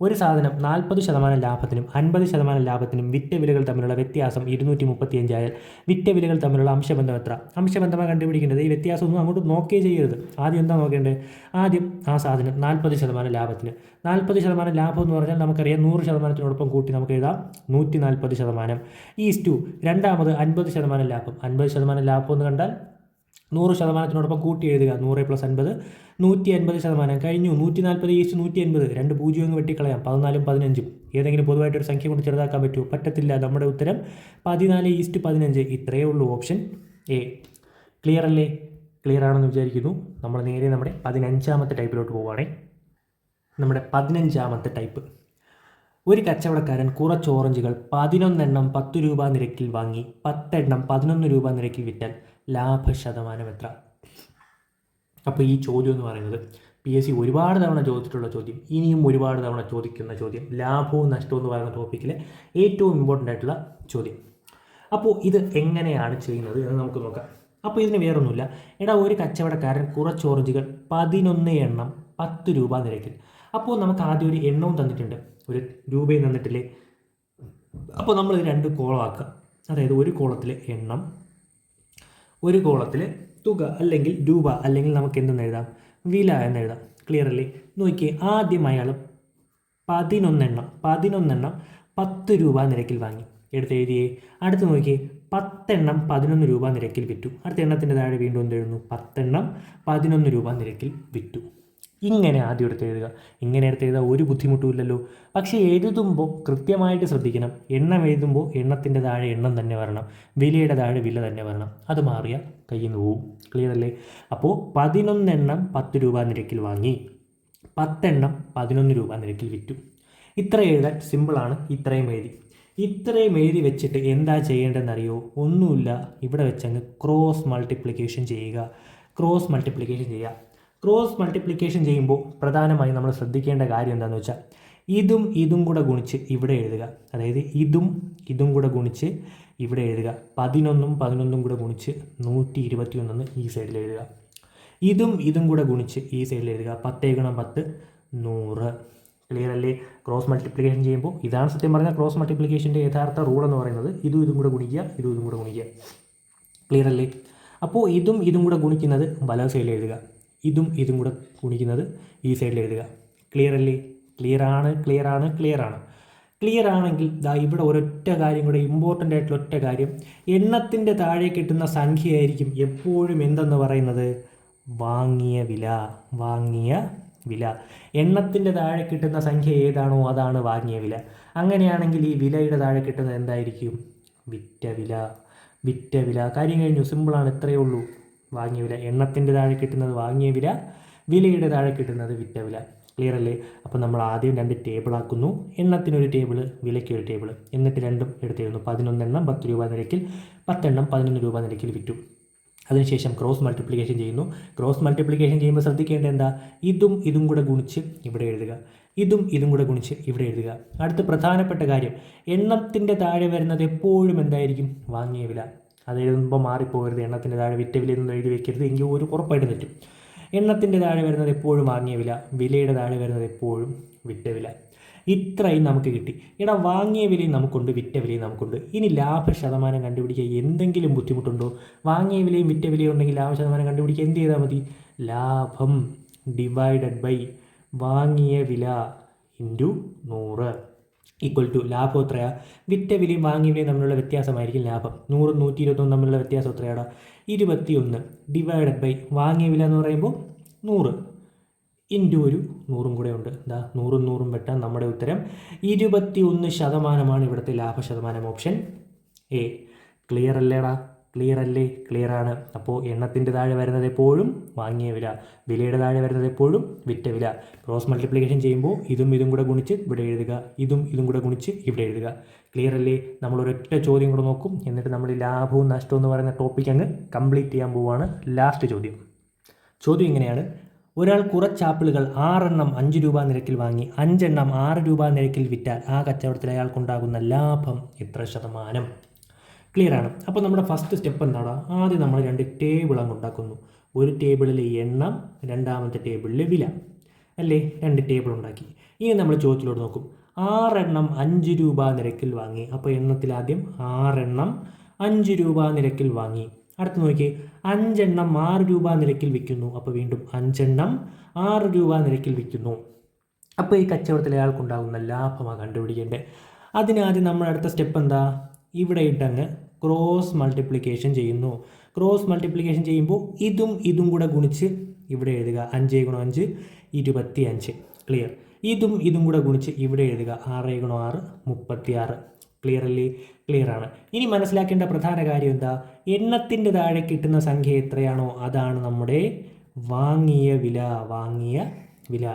ഒരു സാധനം 40% ലാഭത്തിനും 50% ലാഭത്തിനും വിറ്റ വിലകൾ തമ്മിലുള്ള വ്യത്യാസം 235 ആയാൽ വിറ്റ വിലകൾ തമ്മിലുള്ള അംശബന്ധം എത്ര? അംശബന്ധമാണ് കണ്ടുപിടിക്കേണ്ടത്. ഈ വ്യത്യാസമൊന്നും അങ്ങോട്ട് നോക്കുകയേ ചെയ്യരുത്. ആദ്യം എന്താ നോക്കേണ്ടത്? ആദ്യം ആ സാധനം 40% ലാഭത്തിന്. 40% ലാഭം എന്ന് പറഞ്ഞാൽ നമുക്കറിയാം 100%നോടൊപ്പം കൂട്ടി നമുക്ക് എഴുതാം 140%. ഈസ്റ്റു രണ്ടാമത് 50% ലാഭം. 50% ലാഭം എന്ന് കണ്ടാൽ 100%നോടൊപ്പം കൂട്ടി എഴുതുക. 100 + 50 150%. കഴിഞ്ഞു. 140/150. 2 0 അങ്ങ് വെട്ടിക്കളയാം. 14ഉം 15ഉം ഏതെങ്കിലും പൊതുവായിട്ടൊരു സംഖ്യ കൊണ്ട് ചെറുതാക്കാൻ പറ്റുമോ? പറ്റത്തില്ല. നമ്മുടെ ഉത്തരം 14/15. ഇത്രയേ ഉള്ളൂ. Option A. ക്ലിയർ അല്ലേ? ക്ലിയർ ആണെന്ന് വിചാരിക്കുന്നു. നമ്മൾ നേരെ നമ്മുടെ 15ാമത്തെ ടൈപ്പിലോട്ട് പോവുകയാണേ. നമ്മുടെ 15ാമത്തെ ടൈപ്പ്. ഒരു കച്ചവടക്കാരൻ കുറച്ച് ഓറഞ്ചുകൾ 11 എണ്ണം 10 രൂപ നിരക്കിൽ വാങ്ങി 10 എണ്ണം 11 രൂപ നിരക്കിൽ വിറ്റാൽ ലാഭശതമാനം എത്ര? അപ്പോൾ ഈ ചോദ്യം എന്ന് പറയുന്നത് PSC ഒരുപാട് തവണ ചോദിച്ചിട്ടുള്ള ചോദ്യം, ഇനിയും ഒരുപാട് തവണ ചോദിക്കുന്ന ചോദ്യം, ലാഭവും നഷ്ടവും എന്ന് പറയുന്ന ടോപ്പിക്കിലെ ഏറ്റവും ഇമ്പോർട്ടൻ്റ് ആയിട്ടുള്ള ചോദ്യം. അപ്പോൾ ഇത് എങ്ങനെയാണ് ചെയ്യുന്നത് എന്ന് നമുക്ക് നോക്കാം. അപ്പോൾ ഇതിന് വേറൊന്നുമില്ല. ഒരു കച്ചവടക്കാരൻ കുറച്ച് ഓറഞ്ചുകൾ 11 എണ്ണം 10 രൂപ നിരക്കിൽ. അപ്പോൾ നമുക്ക് ആദ്യം ഒരു എണ്ണവും തന്നിട്ടുണ്ട്, ഒരു രൂപയും തന്നിട്ടില്ലേ? അപ്പോൾ നമ്മൾ 2 കോളമാക്കുക. അതായത് ഒരു കോളത്തിൽ എണ്ണം, ഒരു കോളത്തിൽ തുക അല്ലെങ്കിൽ രൂപ അല്ലെങ്കിൽ നമുക്ക് എന്തെന്ന് എഴുതാം, വില എന്നെഴുതാം. ക്ലിയർ അല്ലേ? നോക്കിയേ, ആദ്യം അയാൾ 11 എണ്ണം 10 രൂപ നിരക്കിൽ വാങ്ങി, എടുത്ത് എഴുതിയേ. അടുത്ത് നോക്കിയേ, 10 എണ്ണം 11 രൂപ നിരക്കിൽ വിറ്റു. അടുത്ത എണ്ണത്തിൻ്റെ താഴെ വീണ്ടും എന്ത് എഴുതുന്നു, 10 എണ്ണം 11 രൂപ നിരക്കിൽ വിറ്റു. ഇങ്ങനെ ആദ്യം എടുത്ത് എഴുതുക. ഇങ്ങനെ എടുത്ത് എഴുതാൻ ഒരു ബുദ്ധിമുട്ടും ഇല്ലല്ലോ. പക്ഷേ എഴുതുമ്പോൾ കൃത്യമായിട്ട് ശ്രദ്ധിക്കണം. എണ്ണം എഴുതുമ്പോൾ എണ്ണത്തിൻ്റെ താഴെ എണ്ണം തന്നെ വരണം, വിലയുടെ താഴെ വില തന്നെ വരണം. അത് മാറിയാൽ കയ്യിൽ നിന്ന് പോവും. ക്ലിയർ അല്ലേ? അപ്പോൾ 11 എണ്ണം 10 രൂപ നിരക്കിൽ വാങ്ങി, 10 എണ്ണം 11 രൂപ നിരക്കിൽ വിറ്റു. ഇത്ര എഴുതാൻ സിമ്പിളാണ്. ഇത്രയും എഴുതി വെച്ചിട്ട് എന്താ ചെയ്യേണ്ടതെന്നറിയോ? ഒന്നുമില്ല, ഇവിടെ വെച്ചങ്ങ് ക്രോസ് മൾട്ടിപ്ലിക്കേഷൻ ചെയ്യുക. ക്രോസ് മൾട്ടിപ്ലിക്കേഷൻ ചെയ്യുമ്പോൾ പ്രധാനമായും നമ്മൾ ശ്രദ്ധിക്കേണ്ട കാര്യം എന്താണെന്ന് വെച്ചാൽ, ഇതും കൂടെ ഗുണിച്ച് ഇവിടെ എഴുതുക. അതായത് ഇതും കൂടെ ഗുണിച്ച് ഇവിടെ എഴുതുക. 11 കൂടെ ഗുണിച്ച് 121 ഈ സൈഡിൽ എഴുതുക. ഇതും കൂടെ ഗുണിച്ച് ഈ സൈഡിൽ എഴുതുക. 10 × 10 100. ക്ലിയർ അല്ലേ? ക്രോസ് മൾട്ടിപ്ലിക്കേഷൻ ചെയ്യുമ്പോൾ ഇതാണ് സത്യം പറഞ്ഞാൽ ക്രോസ് മൾട്ടിപ്ലിക്കേഷൻ്റെ യഥാർത്ഥ റൂൾ എന്ന് പറയുന്നത്. ഇതും കൂടെ ഗുണിക്കുക, ഇതും കൂടെ ഗുണിക്കുക. ക്ലിയർ അല്ലേ? അപ്പോൾ ഇതും കൂടെ ഗുണിക്കുന്നത് വലത് സൈഡിൽ എഴുതുക, ഇതും കൂടെ ഗുണിക്കുന്നത് ഈ സൈഡിൽ എഴുതുക. ക്ലിയർ അല്ലേ? ക്ലിയർ ആണെങ്കിൽ ദാ ഇവിടെ ഒരൊറ്റ കാര്യം കൂടെ, ഇമ്പോർട്ടൻ്റ് ആയിട്ടുള്ള ഒറ്റ കാര്യം, എണ്ണത്തിൻ്റെ താഴെ കിട്ടുന്ന സംഖ്യയായിരിക്കും എപ്പോഴും എന്തെന്ന് പറയുന്നത്, വാങ്ങിയ വില. എണ്ണത്തിൻ്റെ താഴെ കിട്ടുന്ന സംഖ്യ ഏതാണോ അതാണ് വാങ്ങിയ വില. അങ്ങനെയാണെങ്കിൽ ഈ വിലയുടെ താഴെ കിട്ടുന്നത് എന്തായിരിക്കും, വിറ്റ വില. കാര്യം കഴിഞ്ഞു. സിമ്പിളാണ്, ഇത്രയേ ഉള്ളൂ. വാങ്ങിയ വില, എണ്ണത്തിൻ്റെ താഴെ കിട്ടുന്നത് വാങ്ങിയ വില, വിലയുടെ താഴെ കിട്ടുന്നത് വിറ്റ വില. ക്ലിയർ അല്ലേ? അപ്പോൾ നമ്മൾ ആദ്യം 2 ടേബിൾ ആക്കുന്നു. എണ്ണത്തിനൊരു ടേബിൾ, വിലയ്ക്കൊരു ടേബിൾ, എന്നിട്ട് രണ്ടും എടുത്തിരുന്നു. 11 എണ്ണം 10 രൂപ നിരക്കിൽ, 10 എണ്ണം 11 രൂപ നിരക്കിൽ വിറ്റു. അതിനുശേഷം ക്രോസ് മൾട്ടിപ്ലിക്കേഷൻ ചെയ്യുന്നു. ക്രോസ് മൾട്ടിപ്ലിക്കേഷൻ ചെയ്യുമ്പോൾ ശ്രദ്ധിക്കേണ്ടത് എന്താ, ഇതും കൂടെ ഗുണിച്ച് ഇവിടെ എഴുതുക, ഇതും കൂടെ ഗുണിച്ച് ഇവിടെ എഴുതുക. അടുത്ത പ്രധാനപ്പെട്ട കാര്യം, എണ്ണത്തിൻ്റെ താഴെ വരുന്നത് എപ്പോഴും എന്തായിരിക്കും, വാങ്ങിയ വില. അത് എഴുതുമ്പോൾ മാറിപ്പോകരുത്. എണ്ണത്തിൻ്റെ താഴെ വിറ്റ വിലയൊന്നും എഴുതി വെക്കരുത്, എങ്കിൽ ഒരു ഉറപ്പായിട്ട് തെറ്റും. എണ്ണത്തിൻ്റെ താഴെ വരുന്നത് എപ്പോഴും വാങ്ങിയ വില, വിലയുടെ താഴെ വരുന്നത് എപ്പോഴും വിറ്റ വില. ഇത്രയും നമുക്ക് കിട്ടി. എടാ, വാങ്ങിയ വിലയും നമുക്കുണ്ട്, വിറ്റ വിലയും നമുക്കുണ്ട്. ഇനി ലാഭശതമാനം കണ്ടുപിടിക്കാൻ എന്തെങ്കിലും ബുദ്ധിമുട്ടുണ്ടോ? വാങ്ങിയ വിലയും വിറ്റ വിലയും ഉണ്ടെങ്കിൽ ലാഭശതമാനം കണ്ടുപിടിക്കാൻ എന്ത് ചെയ്താൽ മതി, ലാഭം ഡിവൈഡഡ് ബൈ വാങ്ങിയ വില ഇൻറ്റു 100 ഈക്വൽ ടു ലാഭം എത്രയാണ്, വിറ്റ വിലയും വാങ്ങിയ വിലയും തമ്മിലുള്ള വ്യത്യാസമായിരിക്കും ലാഭം. 100 121 തമ്മിലുള്ള വ്യത്യാസം എത്രയാണ്, 21 ഡിവൈഡഡ് ബൈ വാങ്ങിയ വില എന്ന് പറയുമ്പോൾ 100 ഇൻറ്റു ഒരു 100 കൂടെ ഉണ്ട്. എന്താ, 100 വെട്ടാൻ നമ്മുടെ ഉത്തരം 21% ഇവിടുത്തെ ലാഭശതമാനം. Option A. ക്ലിയർ അല്ലേടാ? ക്ലിയർ ആണ്. അപ്പോൾ എണ്ണത്തിൻ്റെ താഴെ വരുന്നത് എപ്പോഴും വാങ്ങിയ വില, വിലയുടെ താഴെ വരുന്നത് എപ്പോഴും വിറ്റ വില. ക്രോസ് മൾട്ടിപ്ലിക്കേഷൻ ചെയ്യുമ്പോൾ ഇതും കൂടെ ഗുണിച്ച് ഇവിടെ എഴുതുക, ഇതും കൂടെ ഗുണിച്ച് ഇവിടെ എഴുതുക. ക്ലിയർ അല്ലേ? നമ്മളൊരൊറ്റ ചോദ്യം കൂടെ നോക്കും, എന്നിട്ട് നമ്മൾ ലാഭവും നഷ്ടവും എന്ന് പറയുന്ന ടോപ്പിക് അങ്ങ് കംപ്ലീറ്റ് ചെയ്യാൻ പോവുകയാണ്. ലാസ്റ്റ് ചോദ്യം ഇങ്ങനെയാണ്. ഒരാൾ കുറച്ച് ആപ്പിളുകൾ 6 എണ്ണം 5 രൂപ നിരക്കിൽ വാങ്ങി 5 എണ്ണം 6 രൂപ നിരക്കിൽ വിറ്റാൽ ആ കച്ചവടത്തിൽ അയാൾക്കുണ്ടാകുന്ന ലാഭം എത്ര ശതമാനം? ക്ലിയർ ആണ്. അപ്പോൾ നമ്മുടെ ഫസ്റ്റ് സ്റ്റെപ്പ് എന്താണ്? ആദ്യം നമ്മൾ 2 ടേബിൾ അങ്ങ് ഉണ്ടാക്കുന്നു. ഒരു ടേബിളിൽ എണ്ണം, രണ്ടാമത്തെ ടേബിളിൽ വില അല്ലേ? 2 ടേബിൾ ഉണ്ടാക്കി. ഇനി നമ്മൾ ചോദ്യത്തിലോട്ട് നോക്കും. 6 എണ്ണം 5 രൂപ നിരക്കിൽ വാങ്ങി. അപ്പോൾ എണ്ണത്തിൽ ആദ്യം 6 എണ്ണം 5 രൂപ നിരക്കിൽ വാങ്ങി. അടുത്ത് നോക്കി, 5 എണ്ണം 6 രൂപ നിരക്കിൽ വിൽക്കുന്നു. അപ്പോൾ വീണ്ടും 5 എണ്ണം 6 രൂപ നിരക്കിൽ വിൽക്കുന്നു. അപ്പോൾ ഈ കച്ചവടത്തിൽ അയാൾക്കുണ്ടാകുന്ന ലാഭമാണ് കണ്ടുപിടിക്കേണ്ടത്. അതിനാദ്യം നമ്മൾ അടുത്ത സ്റ്റെപ്പ് എന്താ, ഇവിടെ ഇട്ടങ്ങ് ക്രോസ് മൾട്ടിപ്ലിക്കേഷൻ ചെയ്യുന്നു. ക്രോസ് മൾട്ടിപ്ലിക്കേഷൻ ചെയ്യുമ്പോൾ ഇതും കൂടെ ഗുണിച്ച് ഇവിടെ എഴുതുക. 5 × 5 25. ക്ലിയർ. ഇതും കൂടെ ഗുണിച്ച് ഇവിടെ എഴുതുക. 6 × 6 36. ക്ലിയർ അല്ലേ? ക്ലിയർ ആണ്. ഇനി മനസ്സിലാക്കേണ്ട പ്രധാന കാര്യം എന്താ, എണ്ണത്തിൻ്റെ താഴെ കിട്ടുന്ന സംഖ്യ എത്രയാണോ അതാണ് നമ്മുടെ വാങ്ങിയ വില.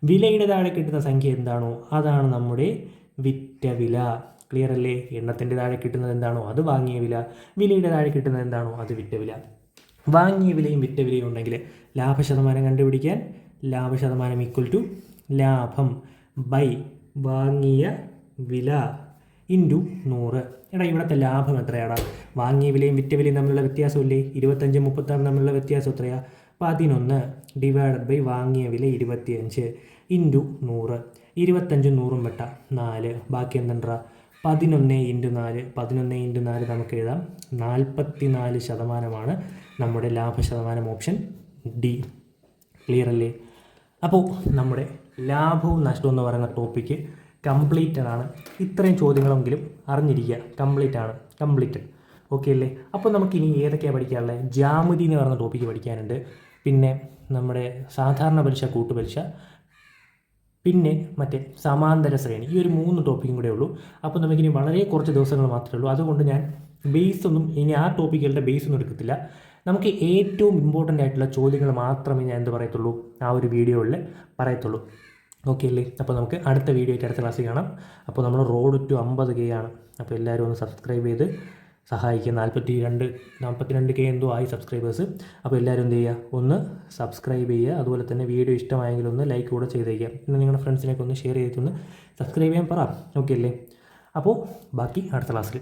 വിലയുടെ താഴെ കിട്ടുന്ന സംഖ്യ എന്താണോ അതാണ് നമ്മുടെ വിറ്റ വില. ക്ലിയർ അല്ലേ? എണ്ണത്തിൻ്റെ താഴെ കിട്ടുന്നത് എന്താണോ അത് വാങ്ങിയ വില, വിലയുടെ താഴെ കിട്ടുന്നത് എന്താണോ അത് വിറ്റ വില. വാങ്ങിയ വിലയും വിറ്റ വിലയും ഉണ്ടെങ്കിൽ ലാഭശതമാനം കണ്ടുപിടിക്കാൻ ലാഭശതമാനം ഈക്വൽ ടു ലാഭം ബൈ വാങ്ങിയ വില ഇൻറ്റു 100. എടാ, ഇവിടുത്തെ ലാഭം എത്രയാടാ? വാങ്ങിയ വിലയും വിറ്റ വിലയും തമ്മിലുള്ള വ്യത്യാസമില്ലേ? 25 36 തമ്മിലുള്ള വ്യത്യാസം എത്രയാണ്? 11 ഡിവൈഡഡ് ബൈ വാങ്ങിയ വില 25 ഇൻറ്റു 100. 25 100 വെട്ട 4. ബാക്കി എന്തുണ്ടാ? 11 × 4 നമുക്ക് എഴുതാം 44% നമ്മുടെ ലാഭശതമാനം. Option D. ക്ലിയർ അല്ലേ? അപ്പോൾ നമ്മുടെ ലാഭവും നഷ്ടവും എന്ന് പറയുന്ന ടോപ്പിക്ക് കംപ്ലീറ്റഡ് ആണ്. ഇത്രയും ചോദ്യങ്ങളെങ്കിലും അറിഞ്ഞിരിക്കുക. കംപ്ലീറ്റഡ്. ഓക്കെ അല്ലേ? അപ്പോൾ നമുക്കിനി ഏതൊക്കെയാണ് പഠിക്കാനുള്ളത്? ജ്യാമിതി എന്ന് പറയുന്ന ടോപ്പിക്ക് പഠിക്കാനുണ്ട്. പിന്നെ നമ്മുടെ സാധാരണ പലിശ, കൂട്ടുപലിശ, പിന്നെ മറ്റേ സമാന്തര ശ്രേണി. ഈ ഒരു 3 ടോപ്പിക്കും കൂടെ ഉള്ളൂ. അപ്പോൾ നമുക്കിനി വളരെ കുറച്ച് ദിവസങ്ങൾ മാത്രമേ ഉള്ളൂ. അതുകൊണ്ട് ഞാൻ ഇനി ആ ടോപ്പിക്കുകളുടെ ബേസ് ഒന്നും എടുക്കത്തില്ല. നമുക്ക് ഏറ്റവും ഇമ്പോർട്ടൻ്റ് ആയിട്ടുള്ള ചോദ്യങ്ങൾ മാത്രമേ ഞാൻ പറയത്തുള്ളൂ, ആ ഒരു വീഡിയോയിൽ പറയത്തുള്ളൂ. ഓക്കെ അല്ലേ? അപ്പോൾ നമുക്ക് അടുത്ത വീഡിയോ ആയിട്ട് അടുത്ത ക്ലാസ്സിൽ കാണാം. അപ്പോൾ നമ്മൾ റോഡ് ടു 50K ആണ്. അപ്പോൾ എല്ലാവരും ഒന്ന് സബ്സ്ക്രൈബ് ചെയ്ത് സഹായിക്കുക. 42K എന്തോ ആയി സബ്സ്ക്രൈബേഴ്സ്. അപ്പോൾ എല്ലാവരും എന്ത് ചെയ്യുക? ഒന്ന് സബ്സ്ക്രൈബ് ചെയ്യുക. അതുപോലെ തന്നെ വീഡിയോ ഇഷ്ടമായെങ്കിൽ ഒന്ന് ലൈക്ക് കൂടെ ചെയ്തേക്കുക. പിന്നെ നിങ്ങളുടെ ഫ്രണ്ട്സിനൊക്കെ ഒന്ന് ഷെയർ ചെയ്തിട്ടൊന്ന് സബ്സ്ക്രൈബ് ചെയ്യാൻ പറ. ഓക്കെ അല്ലേ? അപ്പോൾ ബാക്കി അടുത്ത ക്ലാസ്സിൽ.